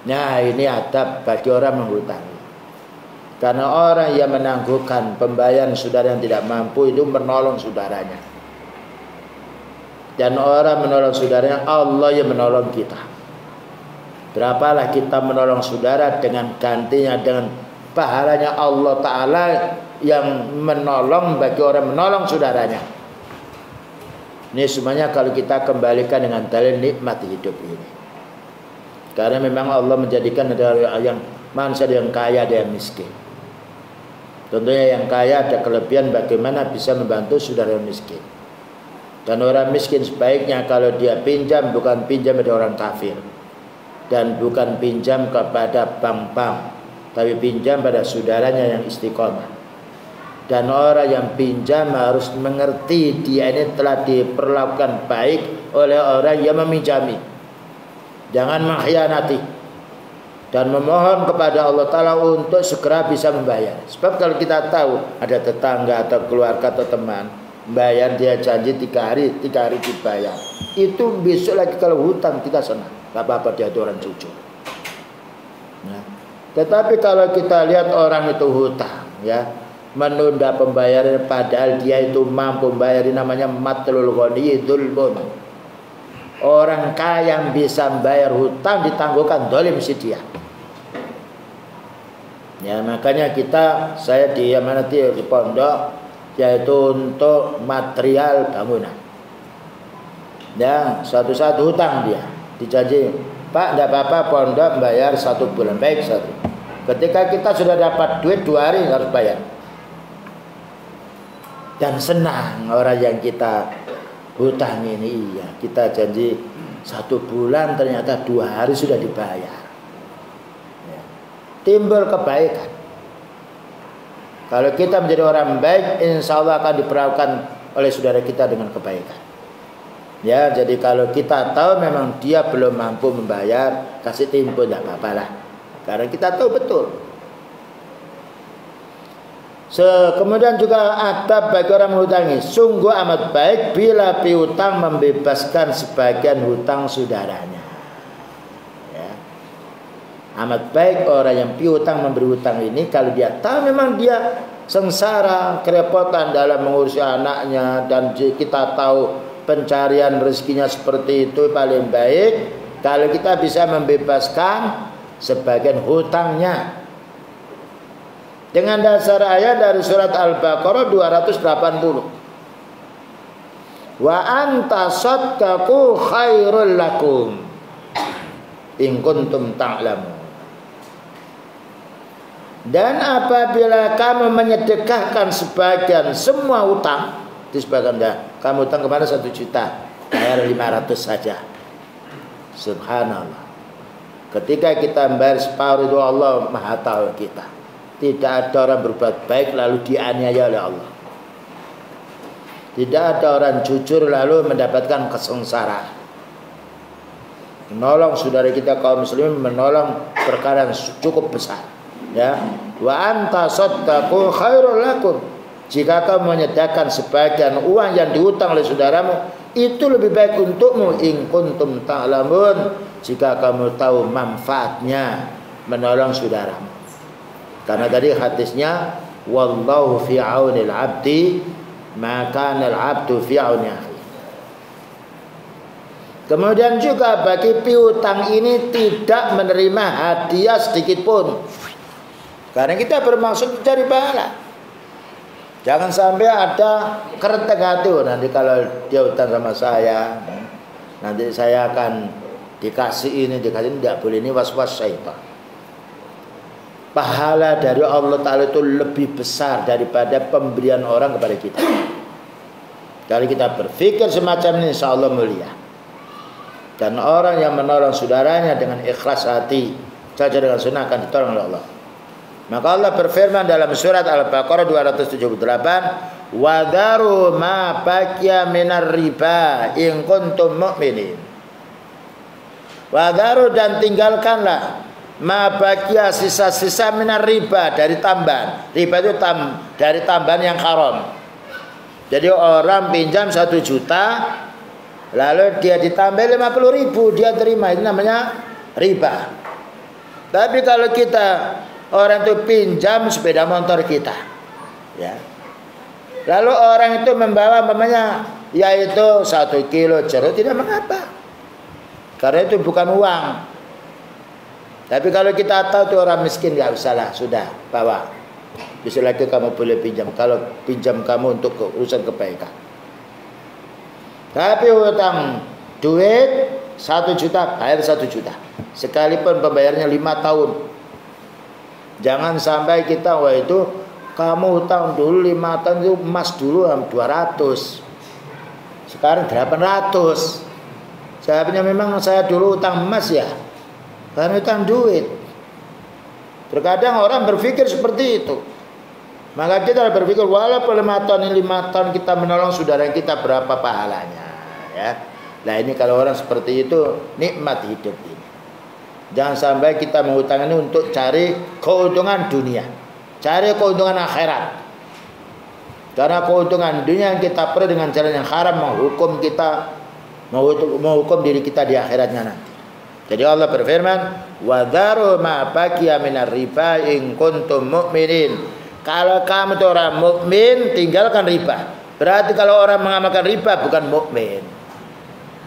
Nah, ini adab bagi orang menghutangi. Karena orang yang menangguhkan pembayaran saudara yang tidak mampu itu menolong saudaranya. Dan orang menolong saudaranya, Allah yang menolong kita. Berapalah kita menolong saudara dengan gantinya dengan pahalanya Allah Ta'ala yang menolong bagi orang menolong saudaranya. Ini semuanya kalau kita kembalikan dengan dalil nikmat hidup ini. Karena memang Allah menjadikan ada yang manusia yang kaya ada yang miskin. Tentunya yang kaya ada kelebihan bagaimana bisa membantu saudara yang miskin. Dan orang miskin sebaiknya kalau dia pinjam bukan pinjam pada orang kafir. Dan bukan pinjam kepada bank-bank, tapi pinjam pada saudaranya yang istiqomah. Dan orang yang pinjam harus mengerti dia ini telah diperlakukan baik oleh orang yang meminjami. Jangan mengkhianati. Dan memohon kepada Allah Ta'ala untuk segera bisa membayar. Sebab kalau kita tahu ada tetangga atau keluarga atau teman bayar, dia janji 3 hari dibayar, itu besok lagi kalau hutang kita senang, gak apa-apa, dia itu orang jujur. Nah, tetapi kalau kita lihat orang itu hutang, ya, menunda pembayaran padahal dia itu mampu membayar, namanya matlul ghani dzulmun. Orang kaya yang bisa membayar hutang ditangguhkan, zalim si dia. Ya, makanya saya diamanati di pondok yaitu untuk material bangunan. Ya, suatu saat hutang dia, dijanji, Pak, tidak apa-apa pondok bayar 1 bulan. Baik, 1. Ketika kita sudah dapat duit 2 hari harus bayar. Dan senang orang yang kita hutang ini, iya, kita janji 1 bulan ternyata 2 hari sudah dibayar. Timbul kebaikan. Kalau kita menjadi orang baik, insya Allah akan diperlakukan oleh saudara kita dengan kebaikan. Ya, jadi kalau kita tahu memang dia belum mampu membayar, kasih timbul, tidak apa-apa lah. Karena kita tahu betul. Kemudian juga adab bagi orang menghutangi. Sungguh amat baik bila piutang membebaskan sebagian hutang saudaranya. Amat baik orang yang piutang memberi hutang ini kalau dia tahu memang dia sengsara, kerepotan dalam mengurusi anaknya, dan kita tahu pencarian rezekinya seperti itu, paling baik kalau kita bisa membebaskan sebagian hutangnya. Dengan dasar ayat dari surat Al-Baqarah 280. Wa anta saddaqu khairul lakum in kuntum ta'lamun. Dan apabila kamu menyedekahkan sebagian semua utang, di sebagian kamu utang kemana 1 juta, bayar 500 saja. Subhanallah. Ketika kita membayar separuh itu, Allah Maha tahu kita. Tidak ada orang berbuat baik lalu dianiaya oleh Allah. Tidak ada orang jujur lalu mendapatkan kesengsaraan. Menolong saudara kita kaum muslimin, menolong perkara yang cukup besar. Ya, wa anta saddaqu khairul lakum. Jika kamu menyedekahkan sebagian uang yang dihutang oleh saudaramu, itu lebih baik untukmu in kuntum ta'lamun, jika kamu tahu manfaatnya menolong saudaramu. Karena tadi hadisnya wallahu fi aunil abdi ma kana al abdu fi auni akhi. Kemudian juga bagi piutang ini tidak menerima hadiah sedikit pun. Karena kita bermaksud mencari pahala. Jangan sampai ada kerentek hati, nanti kalau dia utang sama saya, nanti saya akan dikasih ini, tidak boleh, ini was-was syaitan. Pahala dari Allah Ta'ala itu lebih besar daripada pemberian orang kepada kita. Kalau kita berpikir semacam ini, insya Allah mulia. Dan orang yang menolong saudaranya dengan ikhlas hati, saja dengan sunnah, akan ditolong oleh Allah. Maka Allah berfirman dalam surat Al-Baqarah 278, wa daru ma baqiya minar riba in kuntum mu'minin. Wa daru, dan tinggalkanlah ma baqiya, sisa-sisa minar riba, dari tambahan. Riba itu dari tambahan yang haram. Jadi orang pinjam 1 juta lalu dia ditambah 50.000 dia terima, itu namanya riba. Tapi kalau kita orang itu pinjam sepeda motor kita, ya. Lalu orang itu membawa umpamanya yaitu 1 kilo jeruk, tidak mengapa, karena itu bukan uang. Tapi kalau kita tahu itu orang miskin, nggak usahlah, sudah bawa. Besok lagi kamu boleh pinjam, kalau pinjam kamu untuk urusan kebaikan. Tapi utang duit 1 juta, bayar 1 juta. Sekalipun pembayarannya 5 tahun. Jangan sampai kita, wah itu kamu utang dulu 5 tahun itu emas dulu 200. Sekarang 800. Jawabnya memang saya dulu utang emas ya. Karena utang duit. Terkadang orang berpikir seperti itu. Maka kita berpikir walaupun 5 tahun kita menolong saudara kita, berapa pahalanya, ya. Nah ini kalau orang seperti itu nikmat hidup ini. Jangan sampai kita mengutang ini untuk cari keuntungan dunia, cari keuntungan akhirat. Karena keuntungan dunia yang kita peroleh dengan cara yang haram menghukum kita, menghukum diri kita di akhiratnya nanti. Jadi Allah berfirman, wa dharu ma baqiya minar riba in kuntum mu'minin. Kalau kamu itu orang mukmin, tinggalkan riba. Berarti kalau orang mengamalkan riba bukan mukmin.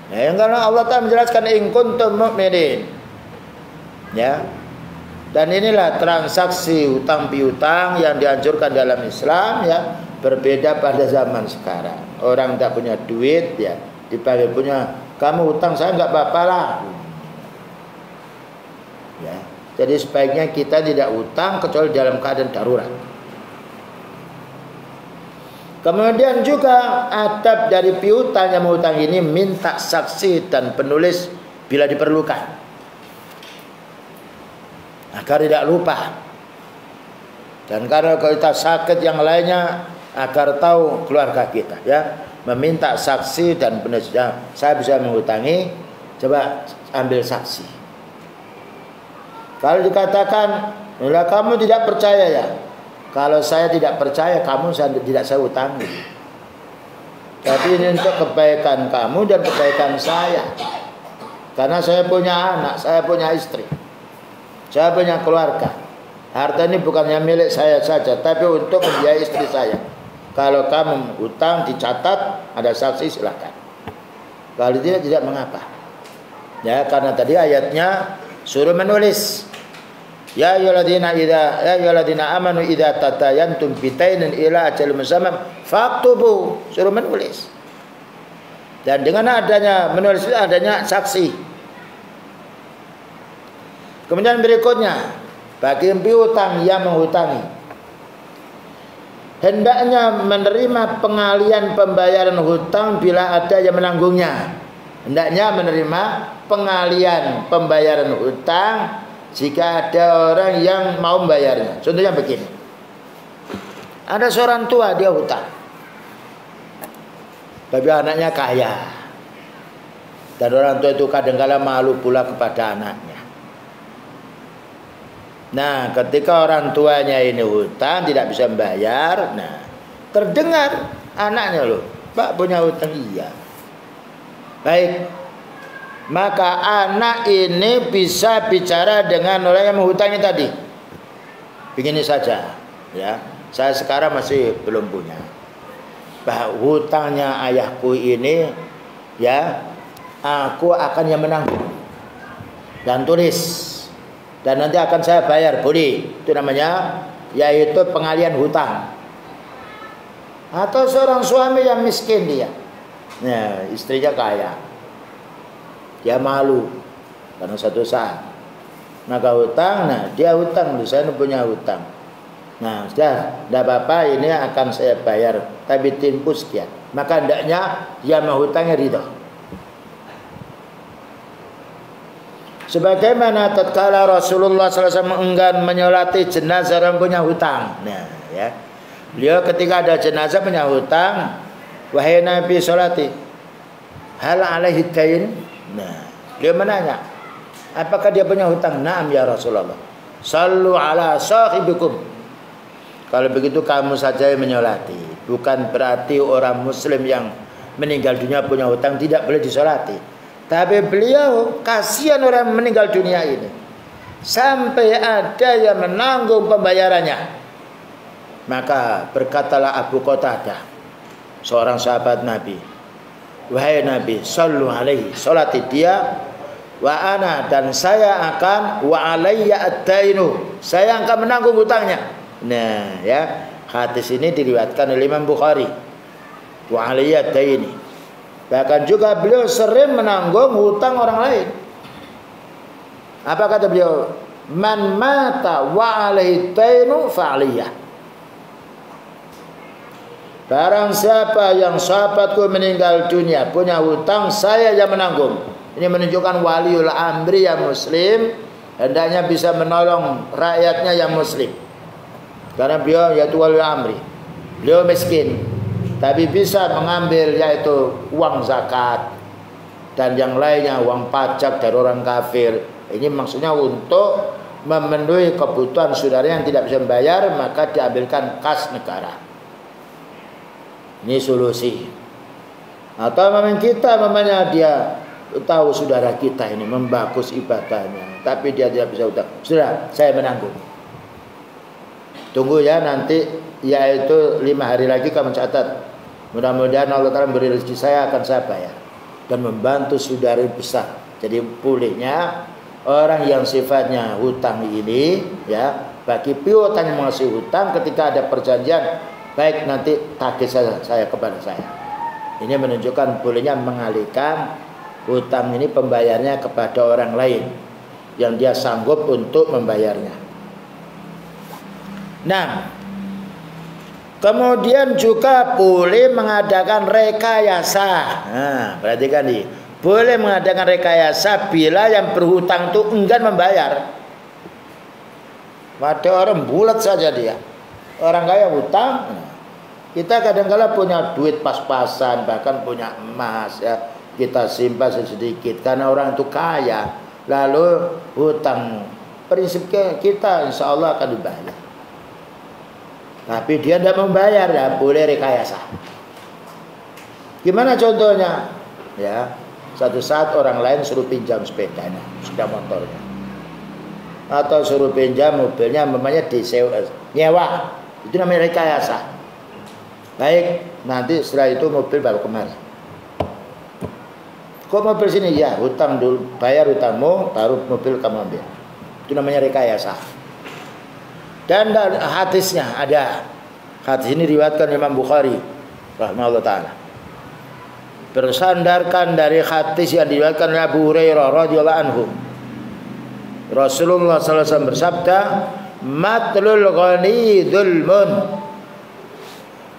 Nah, yang karena Allah Ta'ala menjelaskan in kuntum mu'minin, ya. Dan inilah transaksi utang piutang yang dianjurkan dalam Islam, ya. Berbeda pada zaman sekarang. Orang tak punya duit, ya, dipanggil punya, kamu utang saya nggak apa-apa lah. Ya. Jadi sebaiknya kita tidak utang kecuali dalam keadaan darurat. Kemudian juga adab dari piutang yang mengutang ini, minta saksi dan penulis bila diperlukan, agar tidak lupa. Dan karena kalau kita sakit yang lainnya, agar tahu keluarga kita, ya, meminta saksi dan penulis. Ya, saya bisa mengutangi, coba ambil saksi. Kalau dikatakan, "Lah kamu tidak percaya ya?" Kalau saya tidak percaya, kamu tidak saya utangi. Tapi ini untuk kebaikan kamu dan kebaikan saya. Karena saya punya anak, saya punya istri, saya punya keluarga. Harta ini bukannya milik saya saja, tapi untuk membiayai istri saya. Kalau kamu utang dicatat, ada saksi silakan. Kalau tidak mengapa. Ya, karena tadi ayatnya suruh menulis. Ya ayyuhalladzina amanu idza tadayantum bidainin ila ajalin musamman faktubu, suruh menulis. Dan dengan adanya menulis itu adanya saksi. Kemudian berikutnya, bagi piutang yang menghutangi, hendaknya menerima pengalian pembayaran hutang bila ada yang menanggungnya. Hendaknya menerima pengalian pembayaran hutang jika ada orang yang mau membayarnya. Contohnya begini, ada seorang tua, dia hutang, tapi anaknya kaya, dan orang tua itu kadang-kala malu pula kepada anaknya. Nah, ketika orang tuanya ini hutang tidak bisa membayar, nah terdengar anaknya, loh, Pak punya hutang. Iya. Baik, maka anak ini bisa bicara dengan orang yang menghutangi tadi. Begini saja, ya, saya sekarang masih belum punya. Bah, hutangnya ayahku ini, ya, aku akan yang menanggung dan tulis, dan nanti akan saya bayar, boleh. Itu namanya yaitu pengalian hutang. Atau seorang suami yang miskin dia, nah istrinya kaya, dia malu karena satu saat maka hutang, nah dia hutang, saya punya hutang, nah sudah, tidak apa-apa, ini akan saya bayar, tapi tempo sekian. Maka hendaknya dia menghutangnya ridho. Sebagaimana tatkala Rasulullah SAW enggan menyolati jenazah orang punya hutang. Nah, ya, beliau ketika ada jenazah punya hutang, wahai Nabi sholati, hal alaihi dain. Nah, beliau menanya, apakah dia punya hutang? Naam ya Rasulullah. Sallu ala sahibikum. Kalau begitu kamu saja yang menyolati. Bukan berarti orang muslim yang meninggal dunia punya hutang tidak boleh disolati. Tapi beliau kasihan orang meninggal dunia ini. sampai ada yang menanggung pembayarannya. Maka berkatalah Abu Qatadah, seorang sahabat Nabi, wahai Nabi, sallu alaihi, salati dia, wa ana, dan saya akan, wa alayya ad-dainu, saya akan menanggung hutangnya. Nah ya, hadis ini diriwayatkan oleh Imam Bukhari, wa alayya ad-daini. Bahkan juga beliau sering menanggung hutang orang lain. Apa kata beliau? Man mata wa alaihi dainu fa aliyah. Barang siapa yang sahabatku meninggal dunia punya hutang, saya yang menanggung. Ini menunjukkan waliul amri yang muslim hendaknya bisa menolong rakyatnya yang muslim. Karena beliau yaitu waliul amri. Beliau miskin, tapi bisa mengambil yaitu uang zakat dan yang lainnya, uang pajak dari orang kafir. Ini maksudnya untuk memenuhi kebutuhan saudara yang tidak bisa membayar, maka diambilkan kas negara. Ini solusi. Atau memang kita namanya dia tahu saudara kita ini membagus ibadahnya, tapi dia tidak bisa utang. Sudah, saya menanggung. Tunggu ya nanti, yaitu 5 hari lagi kamu catat. Mudah-mudahan Allah Ta'ala beri rezeki, saya akan saya bayar dan membantu saudara besar. Jadi pulihnya orang yang sifatnya hutang ini, ya, bagi piutang yang mengasih hutang, ketika ada perjanjian, baik nanti tagih saya kepada saya. Ini menunjukkan bolehnya mengalihkan hutang ini pembayarnya kepada orang lain yang dia sanggup untuk membayarnya. Nah, kemudian juga boleh mengadakan rekayasa. Nah, perhatikan nih, boleh mengadakan rekayasa bila yang berhutang itu enggan membayar. Ada orang bulat saja dia. Orang kaya hutang, kita kadang-kala punya duit pas-pasan, bahkan punya emas ya, kita simpan sedikit karena orang itu kaya. Lalu hutang, prinsip kita insya Allah akan dibayar. Tapi dia tidak membayar, ya boleh rekayasa. Gimana contohnya? Ya, suatu saat orang lain suruh pinjam sepedanya, sepeda motornya, atau suruh pinjam mobilnya, namanya disewa, nyewa. Itu namanya rekayasa. Baik, nanti setelah itu mobil baru kemari. Kok mobil sini? Ya, hutang dulu, bayar hutangmu, baru mobil kamu ambil. Itu namanya rekayasa. Dan hadisnya ada. Hadis ini riwayatkan Imam Bukhari rahimahullah ta'ala. Bersandarkan dari hadis yang diriwayatkan oleh Abu Hurairah radhiyallahu anhu. Rasulullah sallallahu alaihi wasallam bersabda, matlul ghani dzulmun.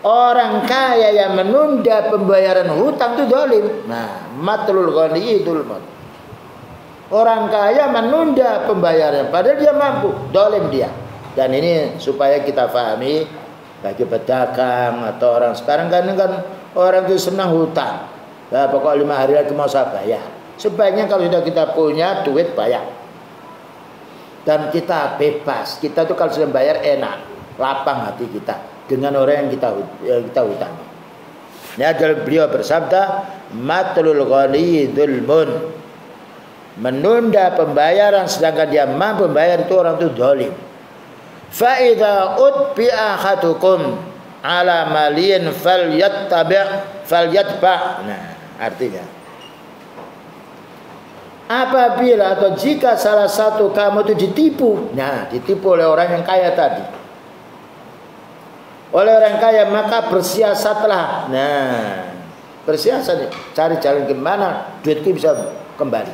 Orang kaya yang menunda pembayaran hutang itu zalim. Nah, matlul ghani dzulmun. Orang kaya menunda pembayaran padahal dia mampu, zalim dia. Dan ini supaya kita pahami bagi pedagang atau orang sekarang kan orang itu senang hutang. Nah, pokok 5 hari lagi mau saya bayar. Sebaiknya kalau sudah kita punya duit bayar. Dan kita bebas, kita tuh kalau sudah bayar enak, lapang hati kita dengan orang yang kita hutang. Ya, beliau bersabda, matlul ghani dzulmun. Menunda pembayaran sedangkan dia mampu membayar itu orang itu zalim. Fa idza utbi'a ahadukum ala malin falyatba. Nah, artinya apabila atau jika salah satu kamu itu ditipu, nah ditipu oleh orang yang kaya tadi, oleh orang kaya, maka bersiasatlah. Nah, bersiasat, cari jalan gimana duitku bisa kembali.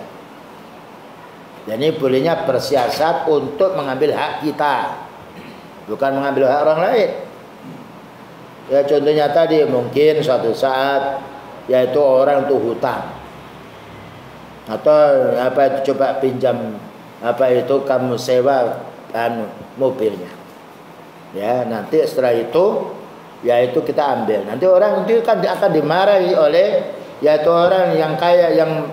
Dan ini bolehnya bersiasat untuk mengambil hak kita, bukan mengambil hak orang lain. Ya contohnya tadi mungkin suatu saat yaitu orang itu hutang. Atau apa itu, coba pinjam apa itu, kamu sewa mobilnya, ya nanti setelah itu yaitu kita ambil, nanti orang itu kan akan dimarahi oleh yaitu orang yang kaya yang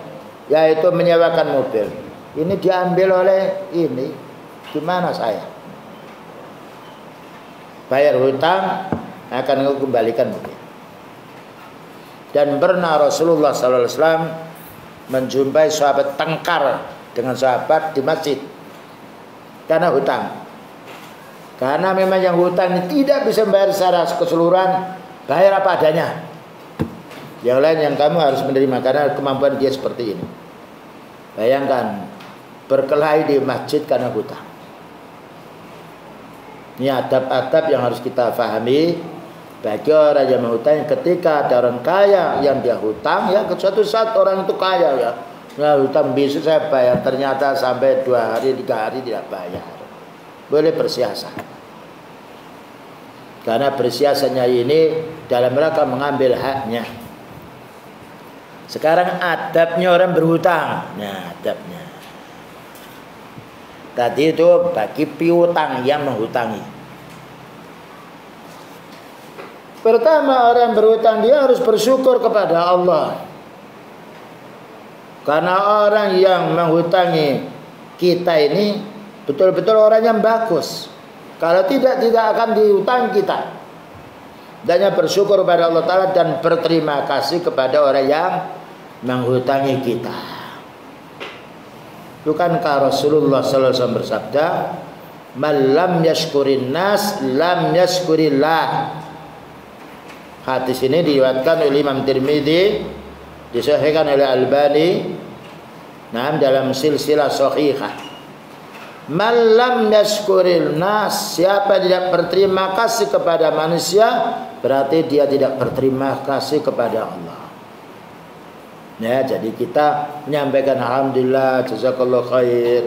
yaitu menyewakan mobil. Ini diambil oleh ini, gimana saya bayar hutang, akan kembalikan mobil. Dan pernah Rasulullah SAW menjumpai sahabat tengkar dengan sahabat di masjid. karena hutang. Karena memang yang hutang ini tidak bisa membayar secara keseluruhan, bayar apa adanya. Yang lain yang kamu harus menerima karena kemampuan dia seperti ini. Bayangkan berkelahi di masjid karena hutang. Ini adab-adab yang harus kita pahami bagi orang yang menghutang. Ketika ada orang kaya yang dia hutang, ya suatu saat orang itu kaya ya, hutang besok saya bayar, ternyata sampai 2 hari 3 hari tidak bayar, boleh bersiasat. Karena bersiasatnya ini dalam rangka mengambil haknya. Sekarang adabnya orang berhutang. Nah, adabnya tadi itu bagi piutang yang menghutangi. Pertama, orang berhutang dia harus bersyukur kepada Allah. Karena orang yang menghutangi kita ini betul-betul orang yang bagus. Kalau tidak akan dihutang kita. Dan bersyukur kepada Allah Ta'ala dan berterima kasih kepada orang yang menghutangi kita. Bukankah Rasulullah sallallahu alaihi wasallam bersabda, "Man lam yashkurin nas lam yashkurillah." Hadis ini diriwayatkan oleh Imam Tirmidzi, disahihkan oleh Albani, dalam silsilah sahihah. Man lam yashkuril nas, siapa tidak berterima kasih kepada manusia, berarti dia tidak berterima kasih kepada Allah. Ya, jadi kita menyampaikan alhamdulillah, jazakallahu khair.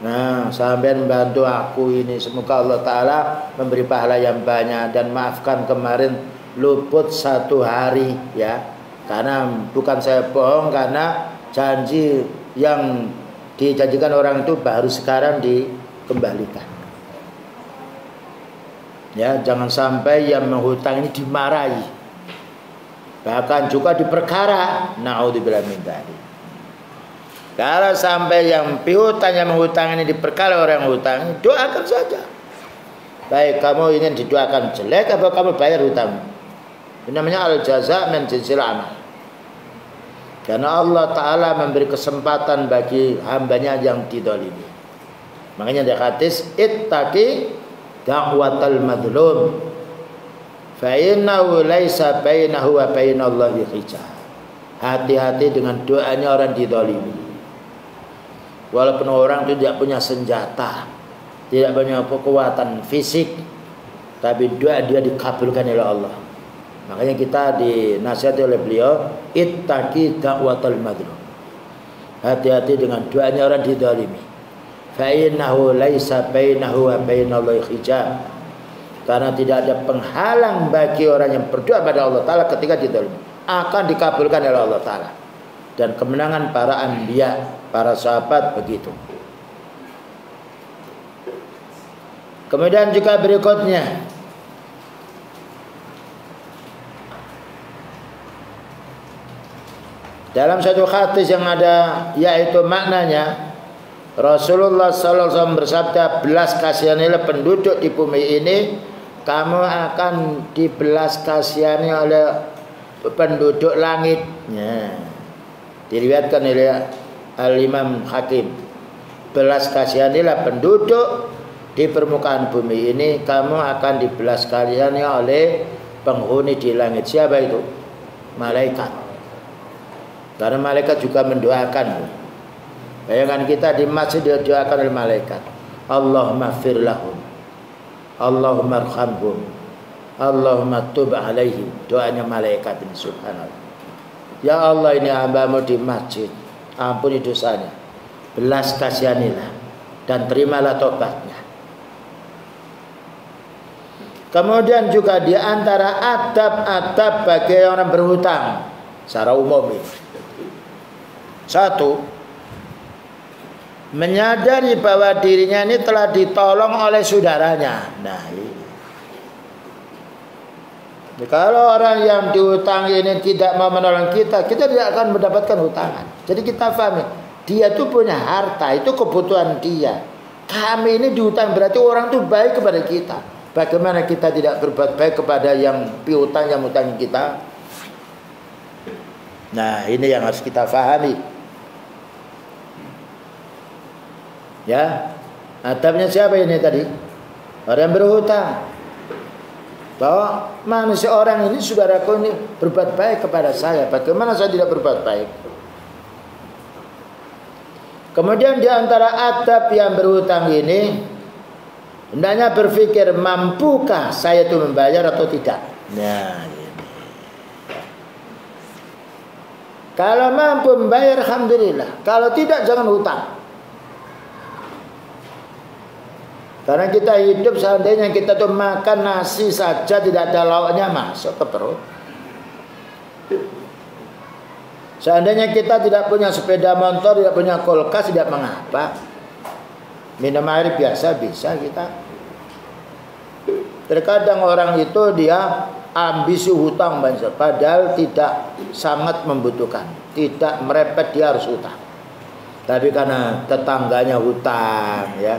Nah, sampai membantu aku ini, semoga Allah Ta'ala memberi pahala yang banyak. Dan maafkan kemarin luput 1 hari ya, karena bukan saya bohong, karena janji yang dijanjikan orang itu baru sekarang dikembalikan. Ya, jangan sampai yang menghutang ini dimarahi, bahkan juga diperkara. Naudzubillah min dzalik. Kalau sampai yang piutang yang menghutang ini diperkara orang hutang, doakan saja. Baik kamu ingin didoakan jelek atau kamu bayar hutang. Ini namanya al-jaza' min jinsil amal. Karena Allah Ta'ala memberi kesempatan bagi hambanya yang didolimi. Makanya di hadis, ittaqi da'watal madlum fa innahu laisa bainahu wa bainallahi hijab. Hati-hati dengan doanya orang didolimi. Walaupun orang itu tidak punya senjata, tidak punya kekuatan fisik, tapi doa dia dikabulkan oleh Allah. Makanya kita dinasihati oleh beliau, ittaqi da'watal madlum. Hati-hati dengan doanya orang dizalimi. Fa innahu laisa bainahu wa bainallahi hijab. Karena tidak ada penghalang bagi orang yang berdoa pada Allah Ta'ala ketika dizalimi. Akan dikabulkan oleh Allah Ta'ala. Dan kemenangan para anbiya, para sahabat begitu. Kemudian juga berikutnya, dalam satu hadis yang ada, yaitu maknanya Rasulullah sallallahu alaihi wasallam bersabda, belas kasihanilah penduduk di bumi ini, kamu akan dibelas kasihani oleh penduduk langit. Diriwayatkan oleh Al-Imam Hakim. Belas kasihanilah penduduk di permukaan bumi ini, kamu akan dibelas kasihani oleh penghuni di langit. Siapa itu? Malaikat. Karena malaikat juga mendoakan. Bayangkan kita di masjid didoakan oleh malaikat. Allahumma fir lahum, Allahumma arhamhum, Allahumma tub alaihim. Doanya malaikat ini, subhanallah. Ya Allah, ini hamba-Mu di masjid, ampuni dosanya, belas kasihanilah dan terimalah tobatnya. Kemudian juga di antara adab-adab bagi orang berhutang secara umum ini, satu, menyadari bahwa dirinya ini telah ditolong oleh saudaranya. Nah, ini. Kalau orang yang dihutangi ini tidak mau menolong kita, kita tidak akan mendapatkan hutangan. Jadi kita pahami, dia itu punya harta, itu kebutuhan dia. Kami ini dihutang, berarti orang itu baik kepada kita. Bagaimana kita tidak berbuat baik kepada yang piutang, yang hutangi kita? Nah, ini yang harus kita pahami. Ya, Adabnya siapa ini tadi? Orang yang berhutang. Bahwa manusia orang ini, saudaraku ini berbuat baik kepada saya. Bagaimana saya tidak berbuat baik? Kemudian di antara adab yang berhutang ini, hendaknya berpikir, mampukah saya itu membayar atau tidak? Nah, ini. Kalau mampu membayar, alhamdulillah. Kalau tidak, jangan hutang. Karena kita hidup, seandainya kita tuh makan nasi saja tidak ada lauknya, masuk ke perut. Seandainya kita tidak punya sepeda motor, tidak punya kulkas, tidak mengapa. Minum air biasa bisa kita. Terkadang orang itu dia ambisi hutang banyak, padahal tidak sangat membutuhkan, tidak merepet dia harus hutang. Tapi karena tetangganya hutang, ya,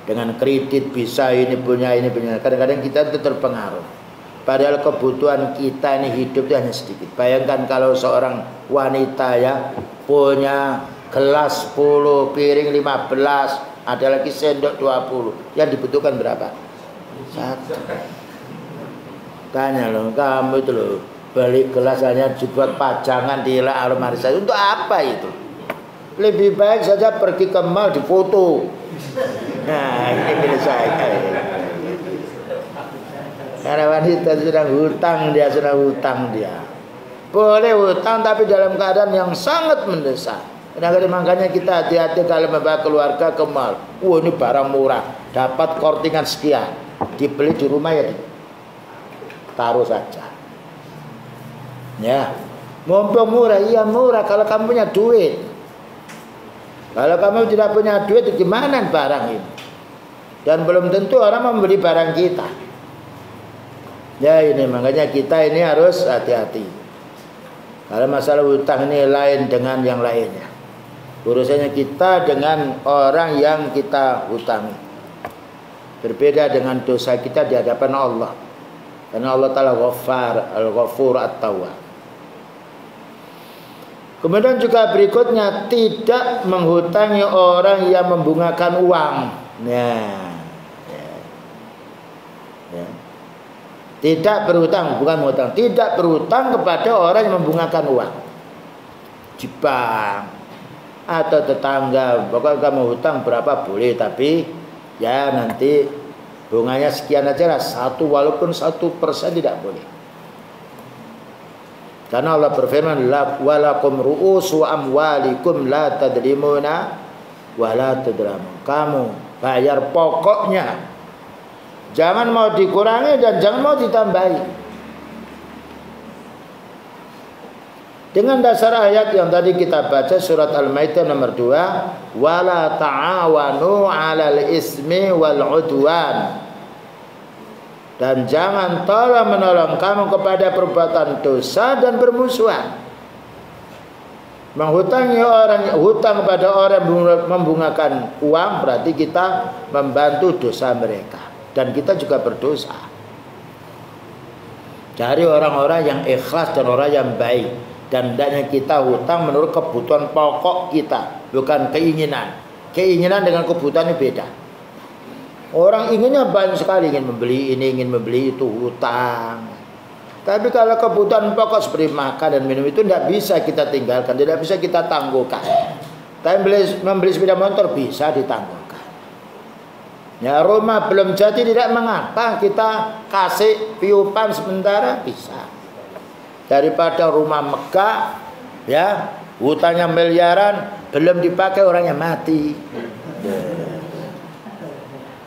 dengan kredit bisa ini punya. Kadang-kadang kita itu terpengaruh. Padahal kebutuhan kita ini hidup itu hanya sedikit. Bayangkan kalau seorang wanita ya punya gelas 10, piring 15, ada lagi sendok 20. Yang dibutuhkan berapa? 1. Tanya loh, kamu itu loh beli gelas hanya buat pajangan di almari saja. Untuk apa itu? Lebih baik saja pergi ke mall difoto. Nah, ini milik saya. Karena wanita sedang hutang dia. Boleh hutang tapi dalam keadaan yang sangat mendesak. Makanya kita hati-hati kalau membawa keluarga ke mall. Wah, ini barang murah, dapat kortingan sekian, dibeli di rumah ya, taruh saja. Ya, mumpung murah, iya murah kalau kamu punya duit. Kalau kamu tidak punya duit, gimana barang ini? Dan belum tentu orang membeli barang kita. Ya ini makanya kita ini harus hati-hati. Kalau masalah hutang ini lain dengan yang lainnya. Urusannya kita dengan orang yang kita hutangi. Berbeda dengan dosa kita di hadapan Allah. Karena Allah Ta'ala Ghaffar, Al-Ghafur At-Tawwab. Kemudian juga berikutnya, tidak menghutangi orang yang membungakan uang. Nah, ya. Tidak berhutang, bukan menghutang. Tidak berhutang kepada orang yang membungakan uang di bank atau tetangga. Pokoknya kamu hutang berapa boleh, tapi ya nanti bunganya sekian aja lah. Walaupun 1% tidak boleh. Karena Allah berfirman, walakum ru'usu amwalikum la tadlimuna wa la tudramun. Kamu bayar pokoknya. Jangan mau dikurangi dan jangan mau ditambahi. Dengan dasar ayat yang tadi kita baca surat Al-Maidah nomor 2, wala ta'awanu 'alal ismi wal 'udwan. Dan jangan tolong menolong kamu kepada perbuatan dosa dan bermusuhan. Menghutangi orang, hutang kepada orang membungakan uang berarti kita membantu dosa mereka. Dan kita juga berdosa. Cari orang-orang yang ikhlas dan orang yang baik. Dan hendaknya kita hutang menurut kebutuhan pokok kita, bukan keinginan. Keinginan dengan kebutuhan ini beda. Orang inginnya banyak sekali, ingin membeli ini, ingin membeli itu, hutang. Tapi kalau kebutuhan pokok seperti makan dan minum itu tidak bisa kita tinggalkan, tidak bisa kita tangguhkan. Tapi membeli sepeda motor bisa ditangguhkan. Ya, rumah belum jadi tidak mengapa, kita kasih piupan sementara bisa. Daripada rumah megah, ya, hutangnya miliaran, belum dipakai orangnya mati.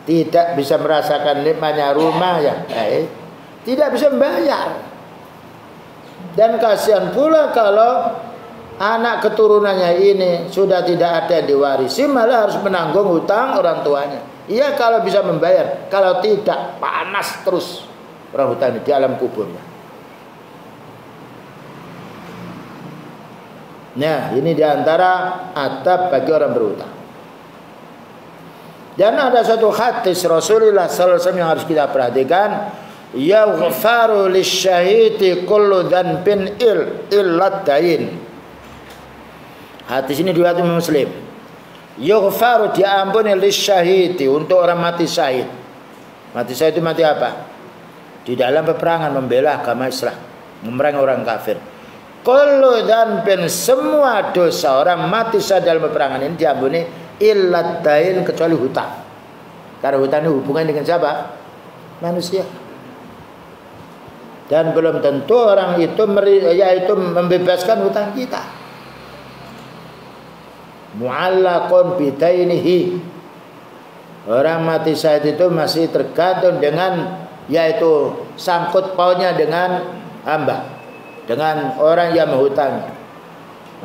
Tidak bisa merasakan nikmatnya rumah yang baik, tidak bisa membayar. Dan kasihan pula kalau anak keturunannya ini sudah tidak ada yang diwarisi, malah harus menanggung hutang orang tuanya. Iya kalau bisa membayar, kalau tidak panas terus orang hutang di alam kuburnya. Nah, ini diantara adab bagi orang berhutang. Dan ada satu hadis Rasulullah sallallahu alaihi wasallam yang harus kita perhatikan, yaghfaru lisyahidi kullu dhanbin illat dain. Hadis ini riwayat Muslim. yughfaru diampuni lisyahidi untuk orang mati syahid. Mati syahid itu mati apa? Di dalam peperangan membela agama Islam, memerangi orang kafir. Kullu dzanbin semua dosa orang mati syahid dalam peperangan ini diampuni illa dain kecuali hutang. Karena hutang ini hubungan dengan siapa? Manusia. Dan belum tentu orang itu yaitu membebaskan hutang kita. Mu'allaqun bidainihi. Orang mati syahid itu masih tergantung dengan yaitu sangkut pautnya dengan hamba, dengan orang yang menghutangi.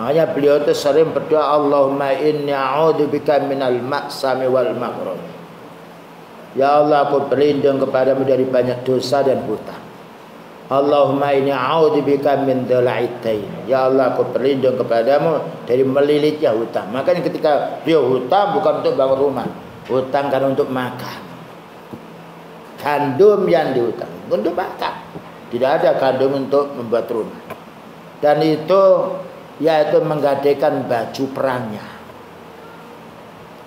Makanya beliau itu sering berdoa, Allahumma inni a'udzubika minal ma'sami wal maghram. Ya Allah, aku berlindung kepadamu dari banyak dosa dan hutang. Allahumma inni a'udzubika min dhala'id dain. Ya Allah, aku berlindung kepadamu dari melilitnya hutang. Makanya ketika beliau hutang bukan untuk bangun rumah, hutang kan untuk makan. Gandum yang dihutang untuk makan. Tidak ada gandum untuk membuat rumah. Dan itu yaitu menggadaikan baju perangnya.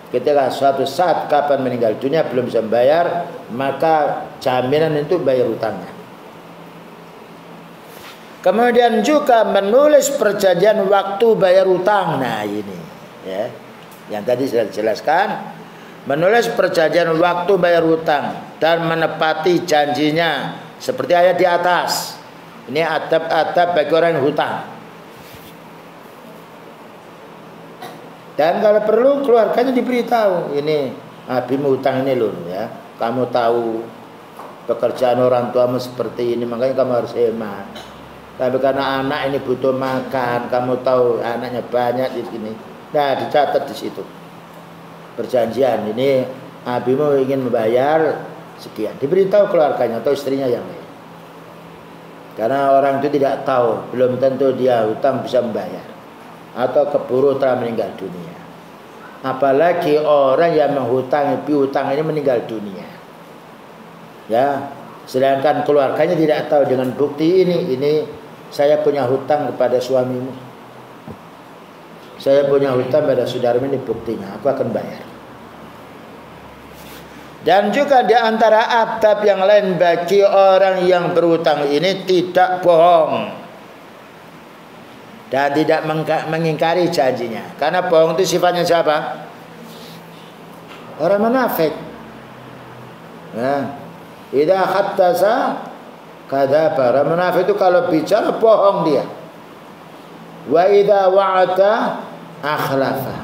Ketika suatu saat kapan meninggal dunia belum bisa membayar, maka jaminan itu bayar hutangnya. Kemudian juga menulis perjanjian waktu bayar hutang. Nah ini ya, yang tadi sudah dijelaskan. Menulis perjanjian waktu bayar hutang dan menepati janjinya seperti ayat di atas. Ini adab-adab bagi orang yang hutang. Dan kalau perlu keluarganya diberitahu, ini abimu hutang ini loh ya. Kamu tahu pekerjaan orang tuamu seperti ini, makanya kamu harus hemat. Tapi karena anak ini butuh makan, kamu tahu anaknya banyak di sini. Nah, dicatat di situ. Perjanjian ini abimu ingin membayar sekian. Diberitahu keluarganya atau istrinya yang lain. Karena orang itu tidak tahu, belum tentu dia hutang bisa membayar atau keburu telah meninggal dunia. Apalagi orang yang menghutangi piutang ini meninggal dunia. Ya, sedangkan keluarganya tidak tahu dengan bukti ini saya punya hutang kepada suamimu. Saya punya hutang pada saudaramu, ini buktinya, aku akan bayar. Dan juga di antara adab yang lain bagi orang yang berhutang ini tidak bohong dan tidak mengingkari janjinya. Karena bohong itu sifatnya siapa? Orang munafik. Nah, idza khattasa kadzaba. Orang munafik itu kalau bicara bohong dia. Wa idza wa'ada akhlafa.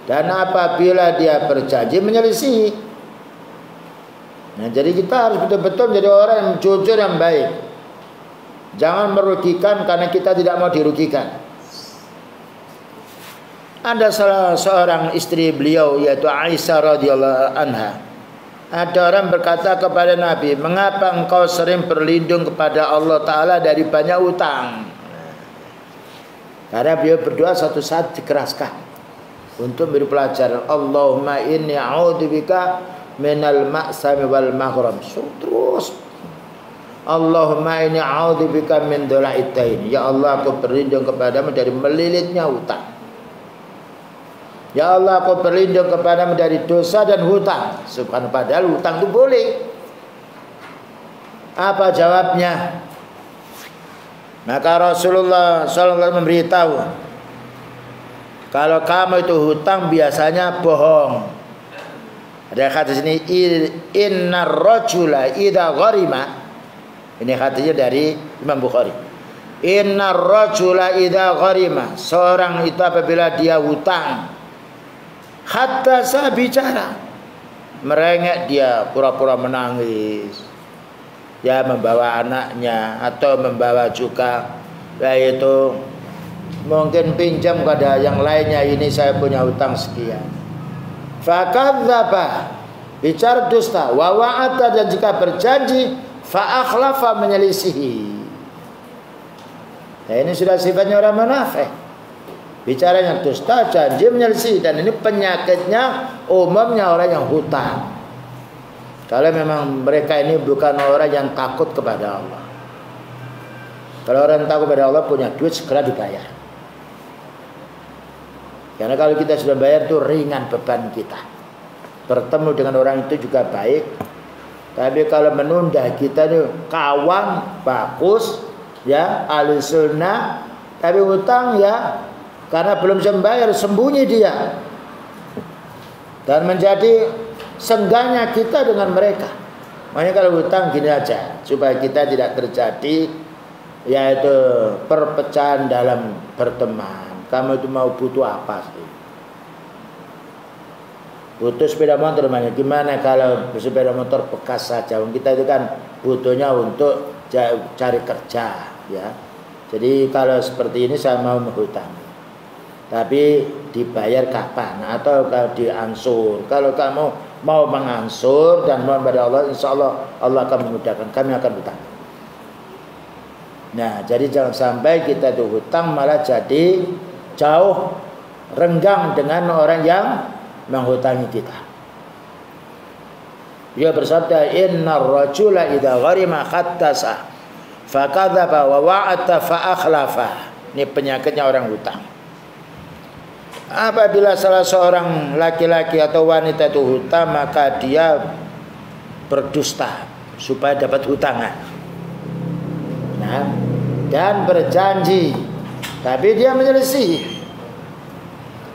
Dan apabila dia berjanji menyelisihi. Nah, jadi kita harus betul-betul menjadi orang yang jujur, yang baik. Jangan merugikan karena kita tidak mau dirugikan. Ada salah seorang istri beliau yaitu Aisyah radhiyallahu anha. Ada orang berkata kepada Nabi, "Mengapa engkau sering berlindung kepada Allah Ta'ala dari banyak utang?" Karena beliau berdoa satu saat dikeraskan untuk beri pelajaran. Allahumma inni a'udzubika minal ma'sami wal maghram. Terus Allahumma inni a'udzubika min dhala'id dain. Ya Allah, aku berlindung kepadamu dari melilitnya hutang. Ya Allah, aku berlindung kepadamu dari dosa dan hutang. Subhanallah, padahal hutang itu boleh. Apa jawabnya? Maka Rasulullah SAW memberitahu, kalau kamu itu hutang biasanya bohong. Ada kata sini, innar rajula idza gharima. Ini hadisnya dari Imam Bukhari. Innar rajula idza gharima. Seorang itu apabila dia hutang, hatta saya bicara, merengek dia, pura-pura menangis. Ya, membawa anaknya atau membawa juga yaitu mungkin pinjam pada yang lainnya, ini saya punya hutang sekian. Fakadzdzaba, bicara dusta, wa wa'ata, dan jika berjanji fa akhlafa, menyelisihi. Nah, ini sudah sifatnya orang munafik. Bicaranya dusta, janji, menyelisihi, dan ini penyakitnya umumnya orang yang hutang. Kalau memang mereka ini bukan orang yang takut kepada Allah. Kalau orang takut kepada Allah, punya duit segera dibayar. Karena kalau kita sudah bayar itu ringan beban kita. Bertemu dengan orang itu juga baik. Tapi kalau menunda, kita itu kawan bagus ya, ahli sunnah, tapi hutang ya karena belum sembayar sembunyi dia. Dan menjadi sengganya kita dengan mereka. Makanya kalau hutang gini aja, supaya kita tidak terjadi yaitu perpecahan dalam berteman. Kamu itu mau butuh apa sih? Butuh sepeda motor, namanya gimana kalau sepeda motor bekas saja? Kita itu kan butuhnya untuk cari kerja, ya. Jadi kalau seperti ini saya mau menghutang, tapi dibayar kapan? Atau kalau diansur? Kalau kamu mau mengansur dan mohon pada Allah, insya Allah Allah akan memudahkan. Kami akan hutang. Nah, jadi jangan sampai kita itu hutang malah jadi jauh renggang dengan orang yang menghutangi kita. Dia bersabda, innar rajula idza gharima khattasa fakadzaba wa wa'ata fa akhlafa. Ini penyakitnya orang hutang. Apabila salah seorang laki-laki atau wanita itu hutang, maka dia berdusta supaya dapat hutangan. Nah, dan berjanji, tapi dia menyelisihi.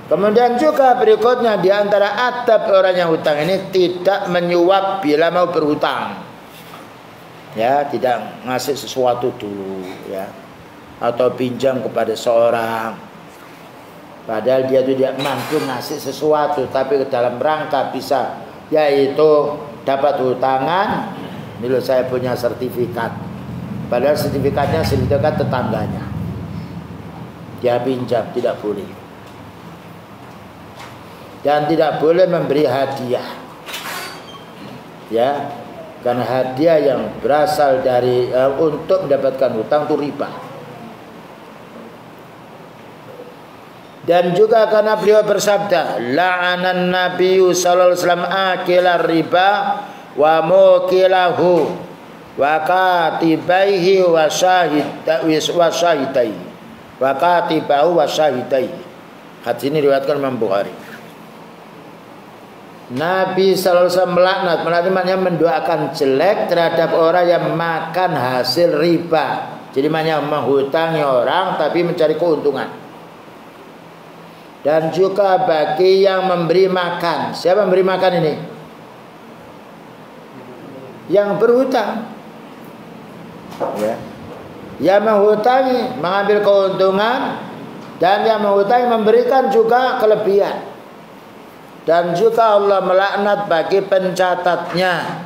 Kemudian juga berikutnya di antara adab orang yang hutang ini tidak menyuap bila mau berhutang. Ya, tidak ngasih sesuatu dulu ya. Atau pinjam kepada seorang. Padahal dia tidak mampu ngasih sesuatu, tapi dalam rangka bisa yaitu dapat hutangan. Ini saya punya sertifikat. Padahal sertifikatnya sertifikat tetangganya. Dia pinjam, tidak boleh. Dan tidak boleh memberi hadiah, ya, karena hadiah yang berasal dari untuk mendapatkan hutang itu riba. Dan juga karena beliau bersabda, la'anan nabiyyu sallallahu alaihi wasallam akilar riba wa mukilahu wa katibaihi wa syahidaihi wa katibahu wa syahidaihi. Hadis ini diriwayatkan Imam Bukhari. Nabi sallallahu alaihi wasallam melaknat maknanya mendoakan jelek terhadap orang yang makan hasil riba. Jadi maknanya menghutangi orang tapi mencari keuntungan. Dan juga bagi yang memberi makan. Siapa memberi makan ini? Yang berhutang. Ya. Yang menghutangi mengambil keuntungan, dan yang menghutangi memberikan juga kelebihan. Dan juga Allah melaknat bagi pencatatnya,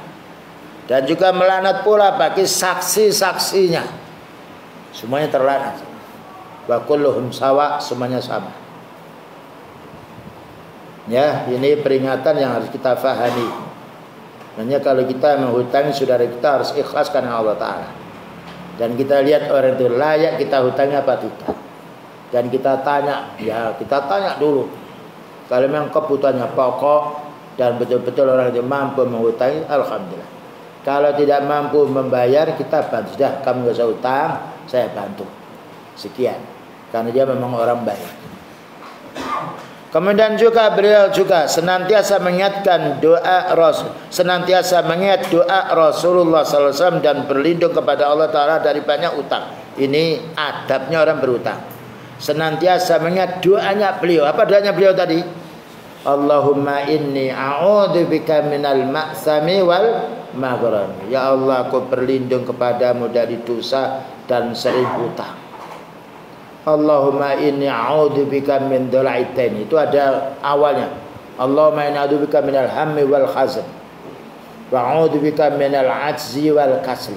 dan juga melaknat pula bagi saksi-saksinya. Semuanya terlaknat. Wa kulluhum sawa, semuanya sama. Ya, ini peringatan yang harus kita fahami. Makanya kalau kita menghutangi saudara kita harus ikhlas karena Allah Ta'ala. Dan kita lihat orang itu layak kita hutangi apa tidak. Dan kita tanya, ya kita tanya dulu. Kalau memang kebutuhannya pokok dan betul-betul orang itu mampu menghutangi, alhamdulillah. Kalau tidak mampu membayar, kita bantu. Sudah, kamu gak usah hutang, saya bantu. Sekian. Karena dia memang orang baik. Kemudian juga beliau juga senantiasa mengingatkan doa Rasul, senantiasa mengingat doa Rasulullah SAW dan berlindung kepada Allah Ta'ala dari banyak utang. Ini adabnya orang berutang. Senantiasa mengingat doanya beliau. Apa doanya beliau tadi? Allahumma inni a'udzubika minal ma'sami wal maghrami. Ya Allah, aku berlindung kepadamu dari dosa dan sering hutang. Allahumma inni a'udzubika min dhul'aitain. Itu ada awalnya. Allahumma inni a'udzubika minal hammi wal hazan. Wa a'udzubika minal ajzi wal kasli.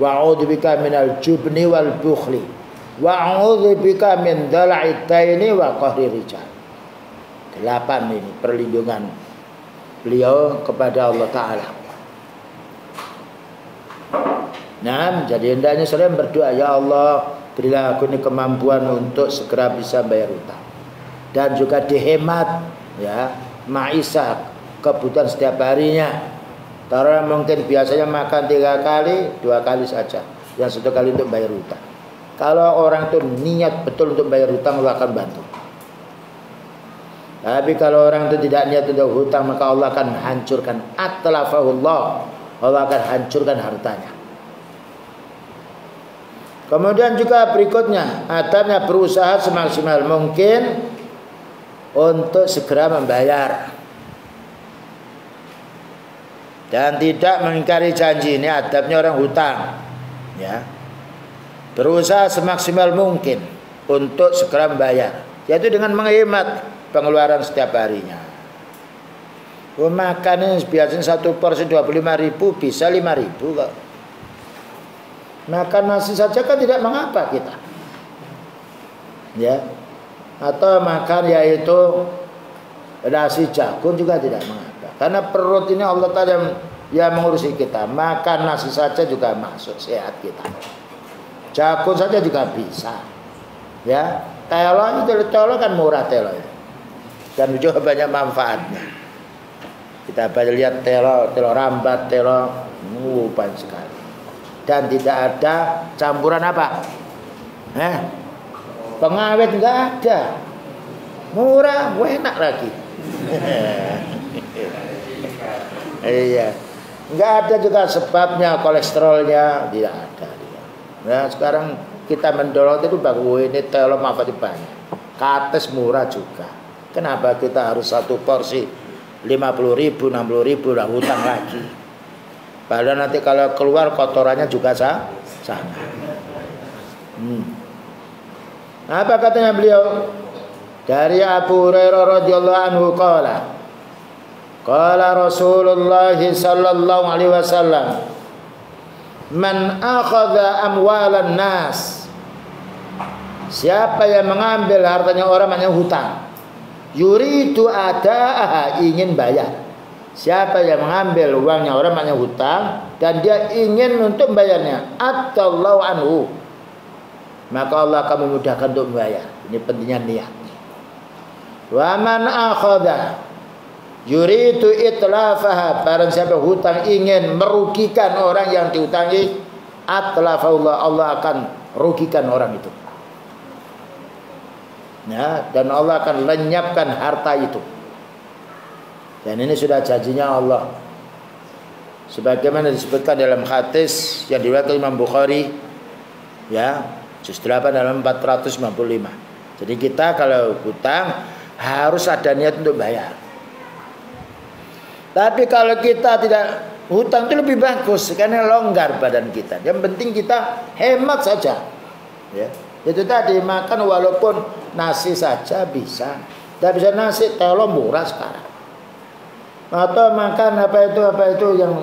Wa a'udzubika minal jubni wal bukhli. Wa a'udzubika min dhul'aitaini wa qahri rijal. 8 ini perlindungan beliau kepada Allah Ta'ala. Nah, jadi hendaknya sering berdoa, ya Allah, berilah aku ini kemampuan untuk segera bisa bayar hutang. Dan juga dihemat, ya, maisah, kebutuhan setiap harinya. Taruh mungkin biasanya makan 3 kali, 2 kali saja, yang 1 kali untuk bayar hutang. Kalau orang itu niat betul untuk bayar hutang, Allah akan bantu. Tapi kalau orang itu tidak niat untuk hutang, maka Allah akan hancurkan. Atlafahullah, Allah akan hancurkan hartanya. Kemudian juga berikutnya, adabnya berusaha semaksimal mungkin untuk segera membayar dan tidak mengingkari janji. Ini adabnya orang hutang, ya. Berusaha semaksimal mungkin untuk segera membayar, yaitu dengan menghemat pengeluaran setiap harinya. Makan ini biasanya satu porsi 25.000, bisa 5.000 kok. Makan nasi saja kan tidak mengapa kita, ya. Atau makan yaitu nasi jagung juga tidak mengapa, karena perut ini Allah Ta'ala yang mengurusi kita. Makan nasi saja juga masuk sehat kita, jagung saja juga bisa, ya. Telo kan murah, telo itu dan juga banyak manfaatnya. Kita lihat telo rambat, telo banyak sekali. Dan tidak ada campuran apa? Pengawet enggak ada. Murah, enak lagi. Iya. Enggak ada juga sebabnya kolesterolnya, tidak ada. Nah, sekarang kita mendorong itu bagus, ini telo manfaatnya banyak. Kates murah juga. Kenapa kita harus satu porsi 50.000, 60.000 lah hutang lagi? Padahal nanti kalau keluar kotorannya juga sama. Apa katanya beliau? Dari Abu Hurairah radhiyallahu anhu qala Rasulullah sallallahu alaihi wasallam, man akhadha amwalan nas, siapa yang mengambil hartanya orang namanya hutang, yuridu adaaha, ingin bayar. Siapa yang mengambil uangnya orang namanya hutang dan dia ingin untuk membayarnya, atallahu anhu, maka Allah akan memudahkan untuk membayar. Ini pentingnya niat. Wa man akhadha yuridu itlafaha, barang siapa hutang ingin merugikan orang yang dihutangi, atlafahullah, Allah akan rugikan orang itu. Ya, dan Allah akan lenyapkan harta itu. Dan ini sudah janjinya Allah, sebagaimana disebutkan dalam hadis yang diriwayatkan Imam Bukhari, ya, juz 8 dalam 455. Jadi kita kalau hutang harus ada niat untuk bayar. Tapi kalau kita tidak hutang itu lebih bagus, karena longgar badan kita. Yang penting kita hemat saja, ya. Itu tadi, makan walaupun nasi saja bisa. Tidak bisa nasi, telo murah sekarang. Atau makan apa itu yang,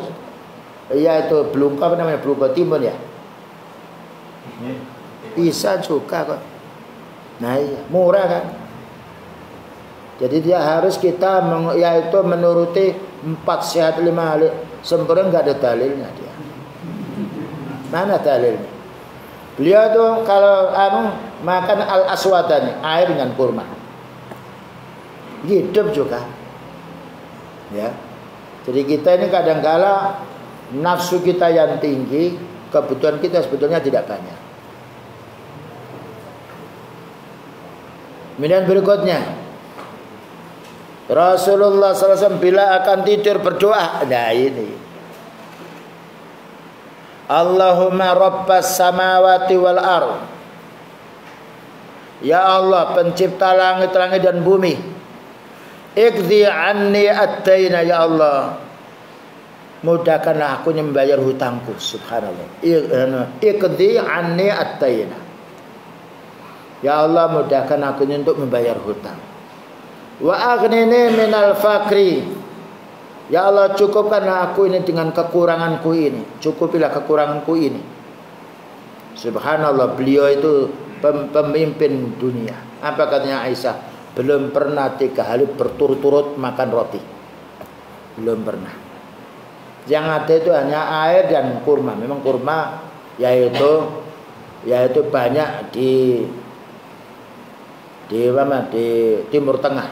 ya itu belungko, apa namanya, belungko timun ya, bisa juga kok. Nah iya, murah kan. Jadi dia harus kita yaitu menuruti 4 sehat 5 sempurna, nggak ada dalilnya dia. Mana dalilnya? Beliau tuh kalau makan al-aswadani, air dengan kurma, hidup juga. Ya, jadi kita ini kadang-kala nafsu kita yang tinggi, kebutuhan kita sebetulnya tidak banyak. Kemudian berikutnya, Rasulullah SAW bila akan tidur berdoa. Nah ini, Allahumma rabbas samawati wal ardh, ya Allah pencipta langit-langit dan bumi, iqdi anni ad-daina, ya Allah mudahkanlah aku membayar hutangku. Subhanallah. Iqdi anni ad-daina, ya Allah mudahkan aku untuk membayar hutang. Wa aghnini minal fakri, ya Allah cukupkanlah aku ini dengan kekuranganku ini, cukupilah kekuranganku ini. Subhanallah, beliau itu pemimpin dunia. Apa katanya Aisyah? Belum pernah 3 hari berturut-turut makan roti, belum pernah. Yang ada itu hanya air dan kurma. Memang kurma yaitu banyak di Timur Tengah,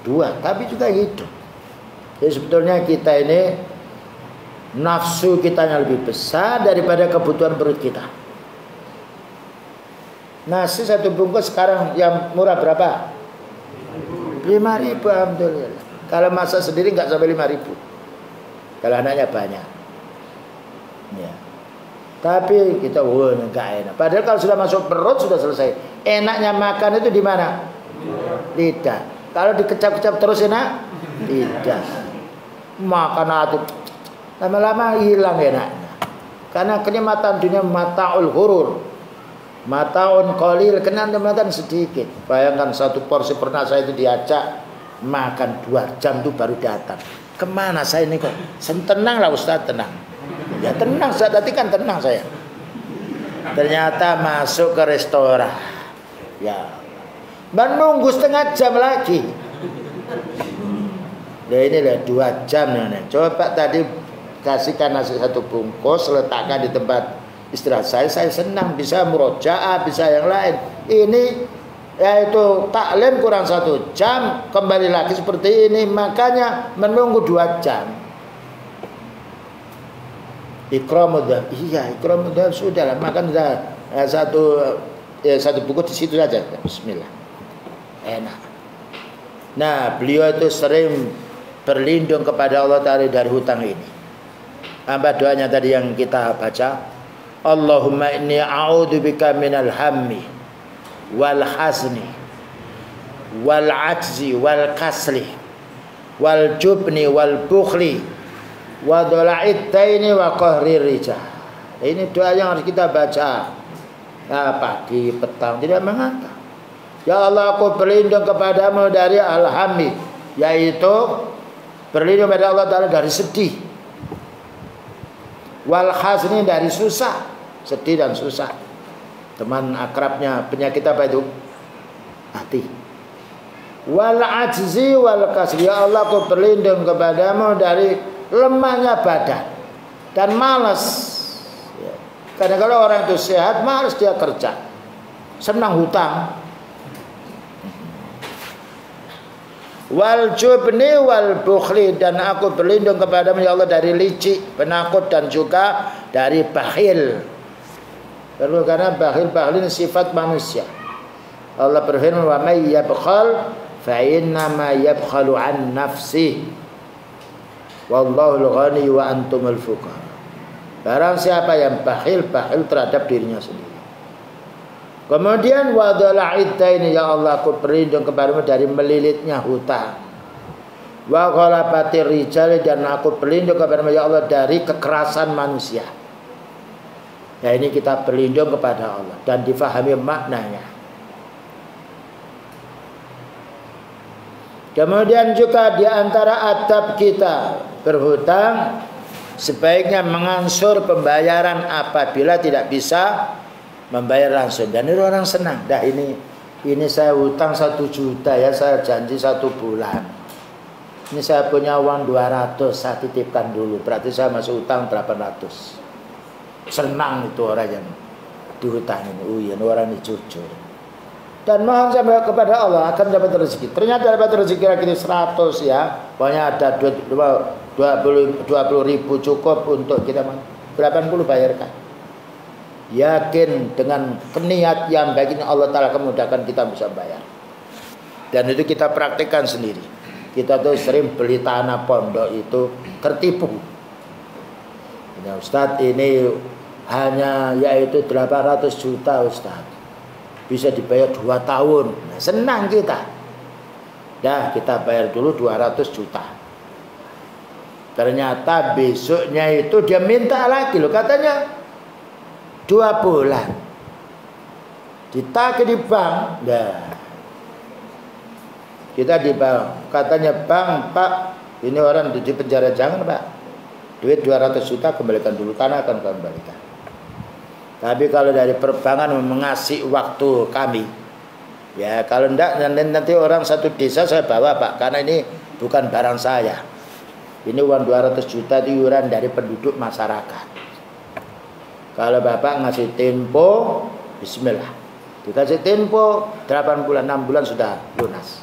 2, tapi juga hidup. Jadi sebetulnya kita ini nafsu kita yang lebih besar daripada kebutuhan perut kita. Nasi 1 bungkus sekarang yang murah berapa? 5.000 alhamdulillah. Kalau masak sendiri nggak sampai 5.000. Kalau anaknya banyak. Ya. Tapi kita nggak enak. Padahal kalau sudah masuk perut sudah selesai. Enaknya makan itu di mana? Lidah. Kalau dikecap-kecap terus enak? Tidak. Makan itu lama-lama hilang enaknya. Karena kenikmatan dunia mataul ghurur. Mataun qalil, kenikmatan sedikit. Bayangkan satu porsi pernah saya itu diajak makan 2 jam itu baru datang. Kemana saya ini kok? Tenang lah Ustaz, tenang. Ya tenang, tadi kan tenang saya. Ternyata masuk ke restoran. Ya, menunggu setengah jam lagi. Nah inilah 2 jam nih. Coba tadi kasihkan nasi 1 bungkus, letakkan di tempat istirahat saya senang bisa murojaah, bisa yang lain. Ini yaitu taklim kurang 1 jam, kembali lagi seperti ini, makanya menunggu 2 jam. Ikramudhan, iya ikramudhan sudah lah, makan sudah satu buku di situ saja. Bismillah, enak. Nah beliau itu sering berlindung kepada Allah Ta'ala dari hutang ini. Apa doanya tadi yang kita baca? Allahumma inni a'udzubika minal hammi wal hazni wal ajzi wal kasli wal jubni wal bukhli wa dhala'id daini wa qahrir rijal. Ini doa yang harus kita baca pagi, petang, tidak mengangkat. Ya Allah, aku berlindung kepadamu dari al-hammi, yaitu berlindung kepada Allah Ta'ala dari sedih, wal hazni dari susah. Sedih dan susah. Teman akrabnya penyakit apa itu? Hati. Wal ajzi wal kasri. Ya Allah, aku berlindung kepadamu dari lemahnya badan dan malas. Karena kalau orang itu sehat, malas dia kerja, senang hutang. Wal jubni wal bukhli, dan aku berlindung kepadamu ya Allah dari licik, penakut, dan juga dari bakhil. Karena bakhil ini sifat manusia. Allah berfirman, wa may yabkhal fa innama yabkhalu an nafsihi wallahul ghani wa antumul fuqara. Barang siapa yang bakhil terhadap dirinya sendiri. Kemudian wa dhala'id daini, ya Allah, aku berlindung kepadamu dari melilitnya hutang. Wa ghalabatir rijal, dan aku berlindung kepadamu ya Allah dari kekerasan manusia. Nah ini kita berlindung kepada Allah dan difahami maknanya. Kemudian juga di antara adab kita berhutang, sebaiknya mengansur pembayaran apabila tidak bisa membayar langsung. Dan itu orang senang. Dah ini saya hutang 1 juta ya, saya janji 1 bulan. Ini saya punya uang 200, saya titipkan dulu. Berarti saya masih hutang 800. Senang itu orang yang dihutang ini. Orang ini jujur. Dan mohon sampai kepada Allah akan dapat rezeki. Ternyata dapat rezeki kira-kira 100 ya. Pokoknya ada 20.000 cukup untuk kita 80 bayarkan. Yakin dengan niat yang baik ini Allah Ta'ala akan memudahkan kita bisa bayar. Dan itu kita praktikkan sendiri. Kita tuh sering beli tanah pondok itu tertipu. Ya Ustadz, ini hanya yaitu 800 juta Ustadz, bisa dibayar 2 tahun. Nah, senang kita. Dah kita bayar dulu 200 juta. Ternyata besoknya itu dia minta lagi loh, katanya 2 bulan. Ditagih di bank. Dah. Kita di bank, katanya bang, Pak, ini orang di penjara. Jangan Pak, duit 200 juta kembalikan dulu, tanah akan kembalikan. Tapi kalau dari perbankan mengasih waktu kami, ya kalau enggak nanti orang satu desa saya bawa Pak, karena ini bukan barang saya. Ini uang 200 juta iuran dari penduduk masyarakat. Kalau Bapak ngasih tempo, bismillah. Dikasih tempo 8 bulan, 6 bulan sudah lunas.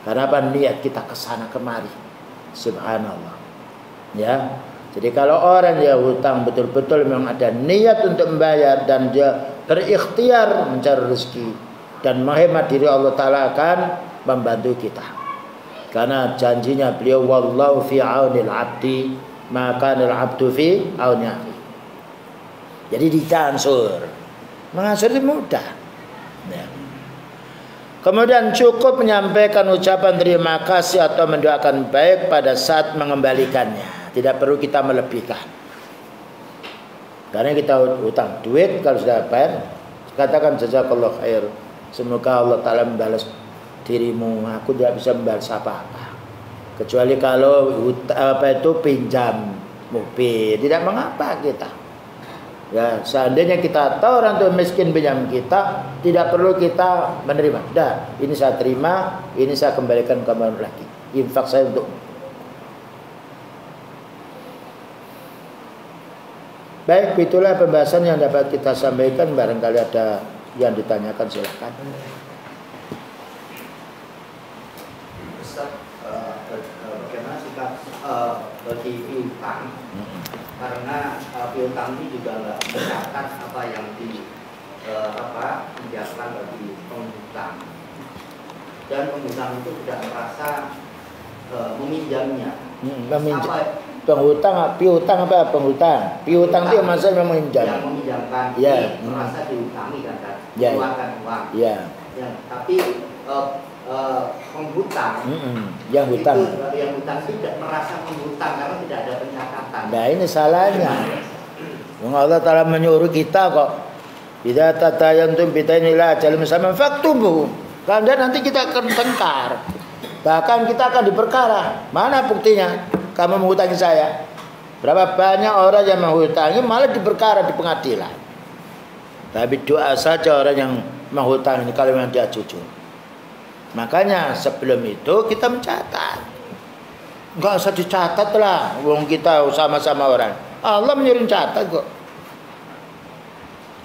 Karena apa? Niat kita kesana kemari. Subhanallah. Ya. Jadi kalau orang yang hutang betul-betul memang ada niat untuk membayar dan dia berikhtiar mencari rezeki dan menghemat diri, Allah Ta'ala akan membantu kita. Karena janjinya beliau, wallahu fi aunil abdi maka al abdu fi auni akhi. Jadi ditansur. Mengansur itu mudah. Ya. Kemudian cukup menyampaikan ucapan terima kasih atau mendoakan baik pada saat mengembalikannya. Tidak perlu kita melebihkan. Karena kita utang duit, kalau sudah bayar, katakan jazakallah khair. Semoga Allah Ta'ala membalas dirimu. Aku tidak bisa membalas apa-apa. Kecuali kalau pinjam mobil, tidak mengapa kita. Ya, seandainya kita tahu orang tua miskin pinjam kita, tidak perlu kita menerima. Dah, ini saya terima, ini saya kembalikan kembali lagi. Infak saya untuk. Baik, itulah pembahasan yang dapat kita sampaikan. Barangkali ada yang ditanyakan, silakan. Ustaz, bagaimana sikap bagi piutang? Karena piutang ini juga nggak mencatat apa yang dibiarkan bagi penghutang, dan penghutang itu tidak merasa meminjamnya. Penghutang, piutang apa penghutang? Piutang itu maksudnya meminjam. Yang meminjamkan, ya. merasa diutangi kan, ya. keluarkan uang. Ya. Ya. Tapi penghutang, yang hutang, yang hutang tidak merasa menghutang karena tidak ada pencatatan. Nah ini salahnya. Allah Ta'ala menyuruh kita kok, idza tatayantum bidainin ila ajalin musamman faktubuh. Karena nanti kita akan tengkar. Bahkan kita akan diperkara. Mana buktinya? Kamu menghutangi saya. Berapa banyak orang yang menghutangi malah diperkara di pengadilan. Tapi doa saja orang yang menghutangi ini kalau memang dia jujur. Makanya sebelum itu kita mencatat. Enggak usah dicatat lah, wong kita sama-sama orang. Allah menyuruh catat kok.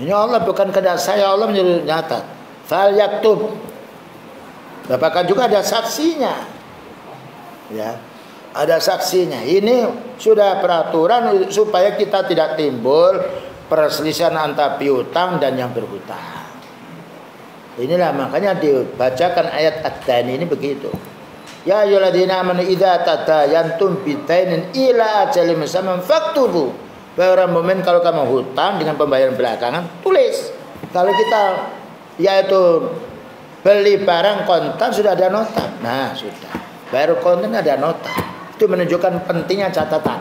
Ini Allah bukan kehendak saya, Allah menyuruh catat. Fal yaktub. Bahkan juga ada saksinya. Ya. Ada saksinya. Ini sudah peraturan supaya kita tidak timbul perselisihan antara piutang dan yang berhutang. Inilah makanya dibacakan ayat At-Tani ini begitu. Ya ayyuhalladzina amanu idza tadayantum bidainin ila ajalin musamman faktubu. Wahai orang mukmin, kalau kamu hutang dengan pembayaran belakangan, tulis. Kalau kita yaitu beli barang kontan sudah ada nota. Nah, sudah. Baru kontan ada nota. Itu menunjukkan pentingnya catatan.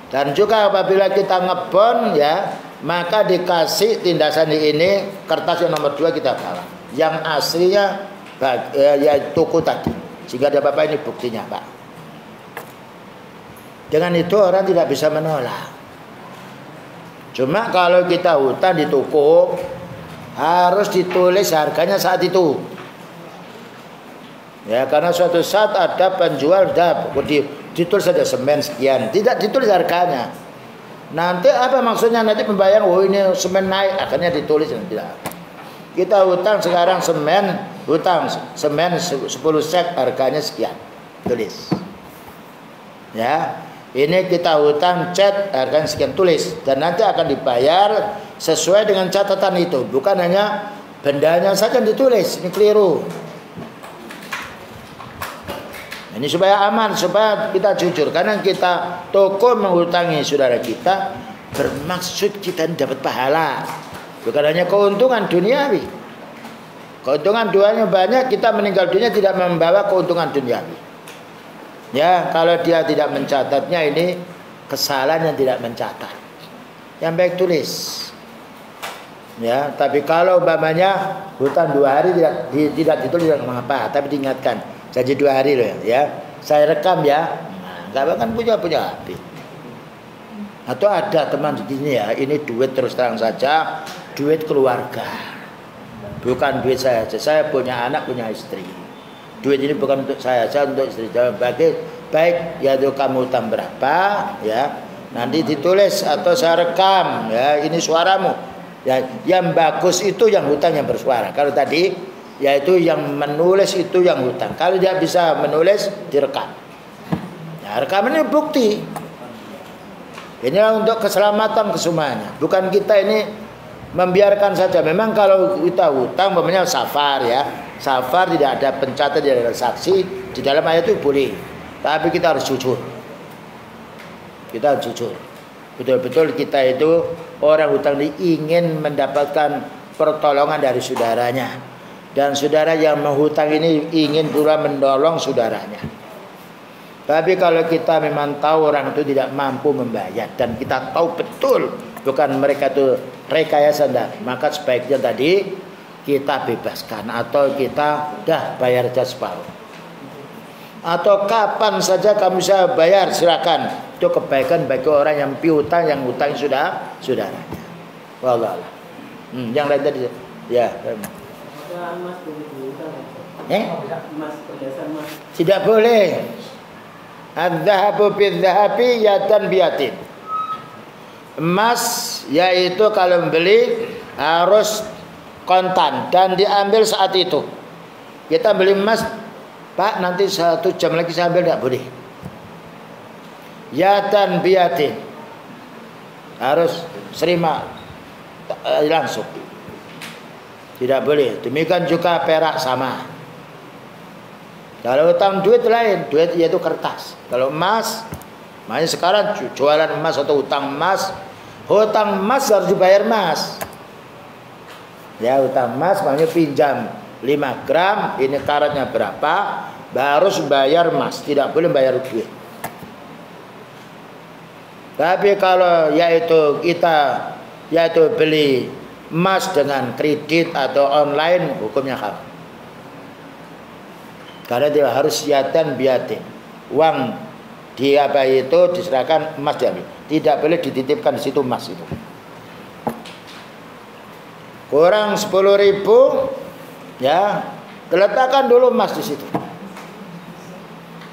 Dan juga apabila kita ngebon ya, maka dikasih tindasan ini kertas yang nomor 2 kita bawa. Yang aslinya ya toko tadi. Sehingga ada Bapak ini buktinya, Pak. Dengan itu orang tidak bisa menolak. Cuma kalau kita hutang di toko harus ditulis harganya saat itu. Ya, karena suatu saat ada penjual ditulis saja semen sekian, tidak ditulis harganya. Nanti apa maksudnya nanti pembayaran? Oh ini semen naik, akhirnya ditulis tidak. Kita hutang sekarang semen 10 sek harganya sekian, tulis. Ya, ini kita hutang cat harganya sekian, tulis. Dan nanti akan dibayar sesuai dengan catatan itu, bukan hanya bendanya saja ditulis. Ini keliru. Ini supaya aman, supaya kita jujur. Karena kita toko menghutangi saudara kita, bermaksud kita dapat pahala. Bukan hanya keuntungan duniawi. Keuntungan dunianya banyak, kita meninggal dunia tidak membawa keuntungan duniawi. Ya, kalau dia tidak mencatatnya, ini kesalahan yang tidak mencatat. Yang baik tulis. Ya, tapi kalau umpamanya hutang 2 hari tidak ditulis tidak mengapa, tapi diingatkan. Janji 2 hari loh ya. Saya rekam ya. Nah, enggak akan punya HP. Atau ada teman di sini ya, ini duit terus terang saja, duit keluarga. Bukan duit saya saja. Saya punya anak, punya istri. Duit ini bukan untuk saya untuk istri. Baik, ya itu kamu utang berapa ya. Nanti ditulis atau saya rekam ya, ini suaramu. Ya, yang bagus itu yang hutang yang bersuara. Kalau tadi yaitu yang menulis itu yang hutang. Kalau dia bisa menulis, direkam. Nah, rekaman ini bukti. Ini untuk keselamatan kesemuanya. Bukan kita ini membiarkan saja. Memang kalau kita hutang, umpamanya safar ya. safar, tidak ada pencatat, tidak ada saksi, di dalam ayat itu boleh. Tapi kita harus jujur. Kita harus jujur. Betul-betul kita itu orang hutang ini ingin mendapatkan pertolongan dari saudaranya. Dan saudara yang menghutang ini ingin pula menolong saudaranya. Tapi kalau kita memang tahu orang itu tidak mampu membayar dan kita tahu betul bukan mereka itu rekayasa, maka sebaiknya tadi kita bebaskan atau kita dah bayar saja separuh. Atau kapan saja kamu bisa bayar, silakan. Itu kebaikan bagi orang yang piutang, yang hutang sudah saudaranya. Wallah. Yang lain tadi ya. Emas boleh dihutang. Emas perhiasan emas. Tidak boleh. Adz-dzahabu bidz-dzahabi yatan biyatin. Emas yaitu kalau membeli harus kontan dan diambil saat itu. Kita beli emas, Pak, nanti 1 jam lagi saya ambil, tidak boleh. Yatan biyatin, harus serima langsung, tidak boleh. Demikian juga perak sama. Kalau utang duit lain, duit yaitu kertas. Kalau emas, makanya sekarang jualan emas atau hutang emas harus dibayar emas. Ya, utang emas maknanya pinjam 5 gram, ini karatnya berapa, baru bayar emas, tidak boleh bayar duit. Tapi kalau yaitu kita beli emas dengan kredit atau online, hukumnya haram. Karena dia harus yatan biatin, uang dia itu diserahkan, emas diambil, tidak boleh dititipkan di situ emas itu. Kurang 10.000, ya, letakkan dulu emas di situ.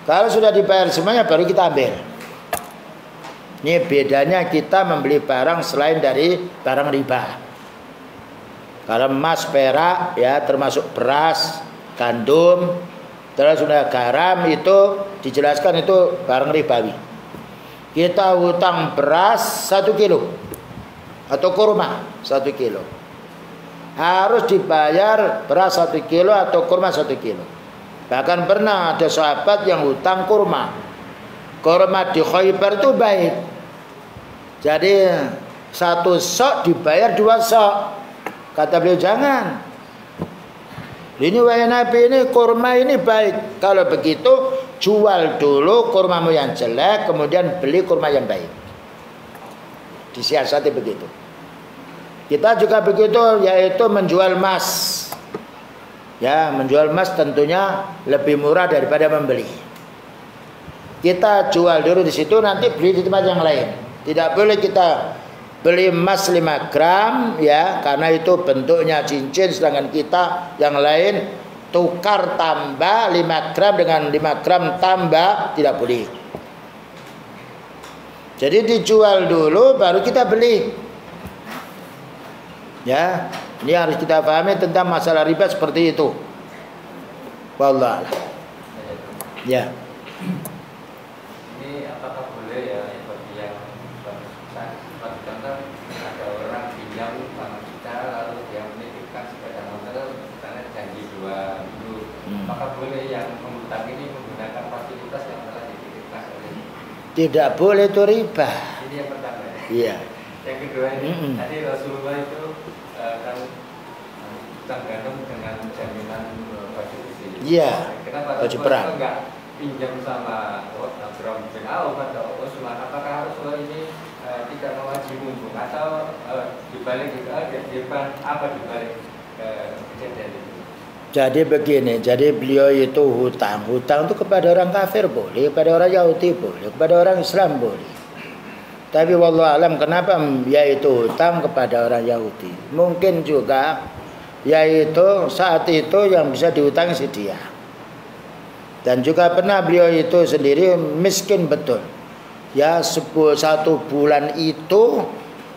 Kalau sudah dibayar semuanya baru kita ambil. Ini bedanya kita membeli barang selain dari barang riba. Kalau emas, perak, ya termasuk beras, gandum, terus sudah garam, itu dijelaskan itu barang ribawi. Kita hutang beras 1 kilo atau kurma 1 kilo, harus dibayar beras 1 kilo atau kurma 1 kilo. Bahkan pernah ada sahabat yang hutang kurma di Khaybar itu baik. Jadi 1 sok dibayar 2 sok. Kata beliau, jangan. Ini wahai Nabi, ini kurma ini baik. Kalau begitu jual dulu kurmamu yang jelek, kemudian beli kurma yang baik. Disiasati begitu. Kita juga begitu, yaitu menjual emas. Ya, menjual emas tentunya lebih murah daripada membeli. Kita jual dulu di situ, nanti beli di tempat yang lain. Tidak boleh kita beli emas 5 gram, ya, karena itu bentuknya cincin, sedangkan kita yang lain tukar tambah 5 gram dengan 5 gram tambah, tidak boleh. Jadi dijual dulu baru kita beli. Ya, ini harus kita pahami tentang masalah riba seperti itu. Wallah. Ya. Ini apakah boleh ya bagi yang contoh ada orang pinjam sama kita lalu dia menitipkan sepeda motor misalnya janji 2 minggu, apakah boleh yang menghutang ini menggunakan fasilitas yang telah dititipkan oleh? Tidak boleh, itu riba. Ini yang pertama ya. Iya. Yang kedua ini tadi Rasulullah itu kan hutang gandum dengan jaminan baju besi. Iya. Kenapa Baju perang enggak pinjam sama Abdurrahman bin Auf atau Utsman? Apakah Rasulullah ini tidak mewajib mumpung atau dibalik itu apa dibalik kejadian itu? Jadi begini, jadi beliau itu hutang itu kepada orang kafir boleh, kepada orang Yahudi boleh, kepada orang Islam boleh. Tapi wallahu alam kenapa yaitu hutang kepada orang Yahudi? Mungkin juga yaitu saat itu yang bisa dihutangi si dia. Dan juga pernah beliau itu sendiri miskin betul. Ya, 1 bulan itu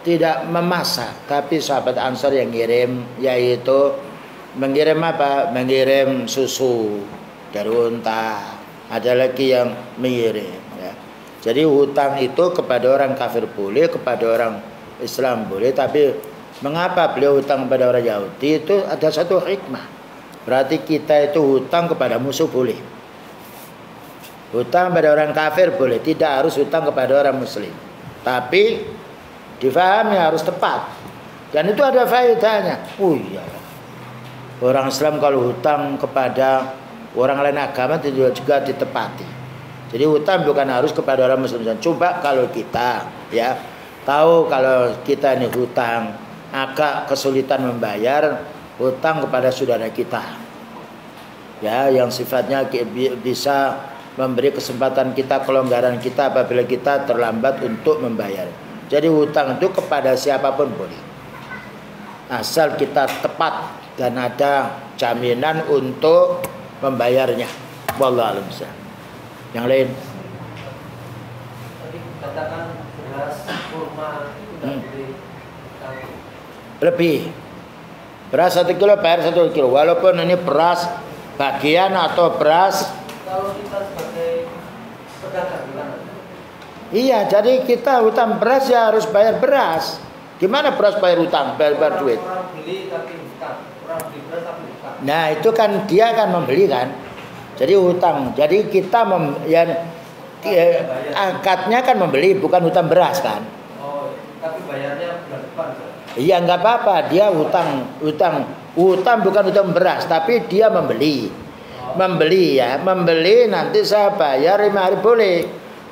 tidak memasak, tapi sahabat Ansar yang ngirim, yaitu mengirim apa? Mengirim susu dari unta. Ada lagi yang mengirim, ya. Jadi hutang itu kepada orang kafir boleh, kepada orang Islam boleh. Tapi mengapa beliau hutang kepada orang Yahudi? Itu ada satu hikmah. Berarti kita itu hutang kepada musuh boleh. Hutang pada orang kafir boleh, tidak harus hutang kepada orang muslim. Tapi difahami harus tepat. Dan itu ada faedahnya. Oh iya. Orang Islam kalau hutang kepada orang lain agama itu juga ditepati. Jadi hutang bukan harus kepada orang muslim. Coba kalau kita ya tahu kalau kita ini hutang agak kesulitan membayar, hutang kepada saudara kita. Ya, yang sifatnya bisa memberi kesempatan kita, kelonggaran kita apabila kita terlambat untuk membayar. Jadi hutang itu kepada siapapun boleh. Asal kita tepat dan ada jaminan untuk membayarnya. Wallahu a'lam. Yang lain. Tadi katakan beras kurma itu tidak boleh hutang. Lebih. Beras 1 kilo bayar 1 kilo. Walaupun ini beras bagian atau beras. Kalau kita sebagai pedagang gimana? Iya, jadi kita hutang beras ya harus bayar beras. Gimana beras bayar hutang, bayar duit? Orang beli tapi hutang, orang beli beras tapi hutang. Nah itu kan dia kan membeli kan. Jadi hutang. Jadi kita angkatnya kan membeli, bukan hutang beras kan. Oh, tapi bayarnya bulan depan. Iya nggak apa-apa, dia hutang bukan hutang beras, tapi dia membeli. Membeli ya, membeli nanti saya bayar 5 hari boleh.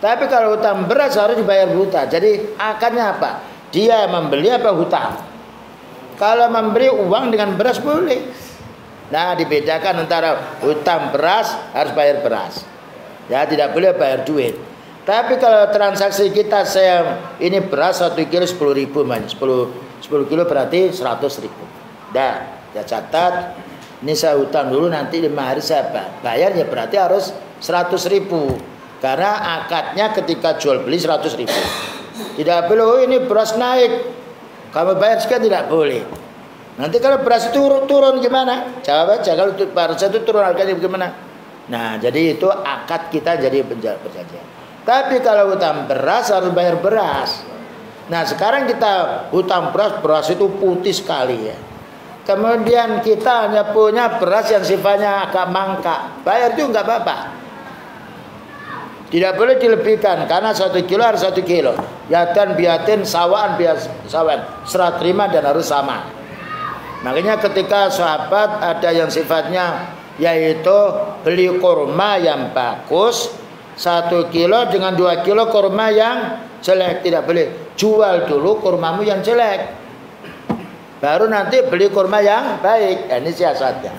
Tapi kalau hutang beras harus dibayar buta. Jadi akarnya apa? Dia membeli apa hutang? Kalau memberi uang dengan beras boleh. Nah, dibedakan antara hutang beras harus bayar beras. Ya, tidak boleh bayar duit. Tapi kalau transaksi kita ini beras 1 kilo 10.000 man. 10 kilo berarti 100.000. Dah, ya catat. Ini saya hutang dulu, nanti 5 hari saya bayar, ya berarti harus 100.000. Karena akadnya ketika jual beli 100.000. Tidak boleh, oh ini beras naik, kamu bayar sekian, tidak boleh. Nanti kalau beras turun gimana? Jawab aja, kalau beras itu turun harganya bagaimana? Nah, jadi itu akad kita jadi perjanjian. Tapi kalau hutang beras harus bayar beras. Nah, sekarang kita hutang beras itu putih sekali ya. Kemudian kita hanya punya beras yang sifatnya agak mangkak, bayar itu nggak apa-apa. Tidak boleh dilebihkan karena 1 kilo harus 1 kilo. Yadan biatin sawaan sawan, serah terima dan harus sama. Makanya ketika sahabat ada yang sifatnya yaitu beli kurma yang bagus 1 kilo dengan 2 kilo kurma yang jelek, tidak boleh. Jual dulu kurmamu yang jelek, baru nanti beli kurma yang baik. Ini siasatnya.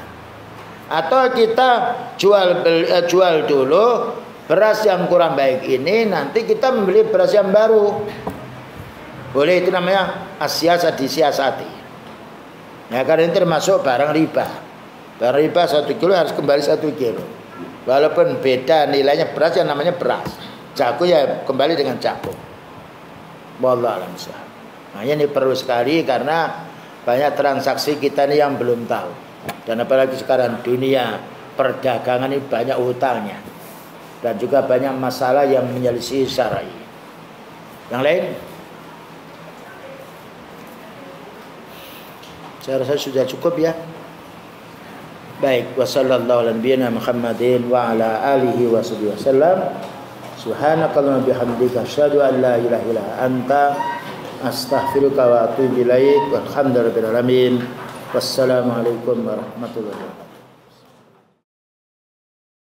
Atau kita jual dulu beras yang kurang baik ini, nanti kita membeli beras yang baru. Boleh, itu namanya asiasat disiasati. Ya, karena ini termasuk barang riba. Barang riba 1 kilo harus kembali 1 kilo. Walaupun beda nilainya beras yang namanya beras. Jagung ya kembali dengan jagung. Wallahu a'lam. Makanya ini perlu sekali karena banyak transaksi kita ini yang belum tahu. Dan apalagi sekarang dunia perdagangan ini banyak hutangnya. Dan juga banyak masalah yang menyelisih syar'i. Yang lain? Saya rasa sudah cukup ya. Baik, wa sallallahu ala nabiyyina Muhammadin wa ala alihi wa sahbihi wasallam. Subhanakallahumma bihamdika asyhadu an la ilaha illa anta astaghfiruka wa atubu ilaik. Walhamdulillahirabbil alamin. Wassalamualaikum warahmatullahi wabarakatuh.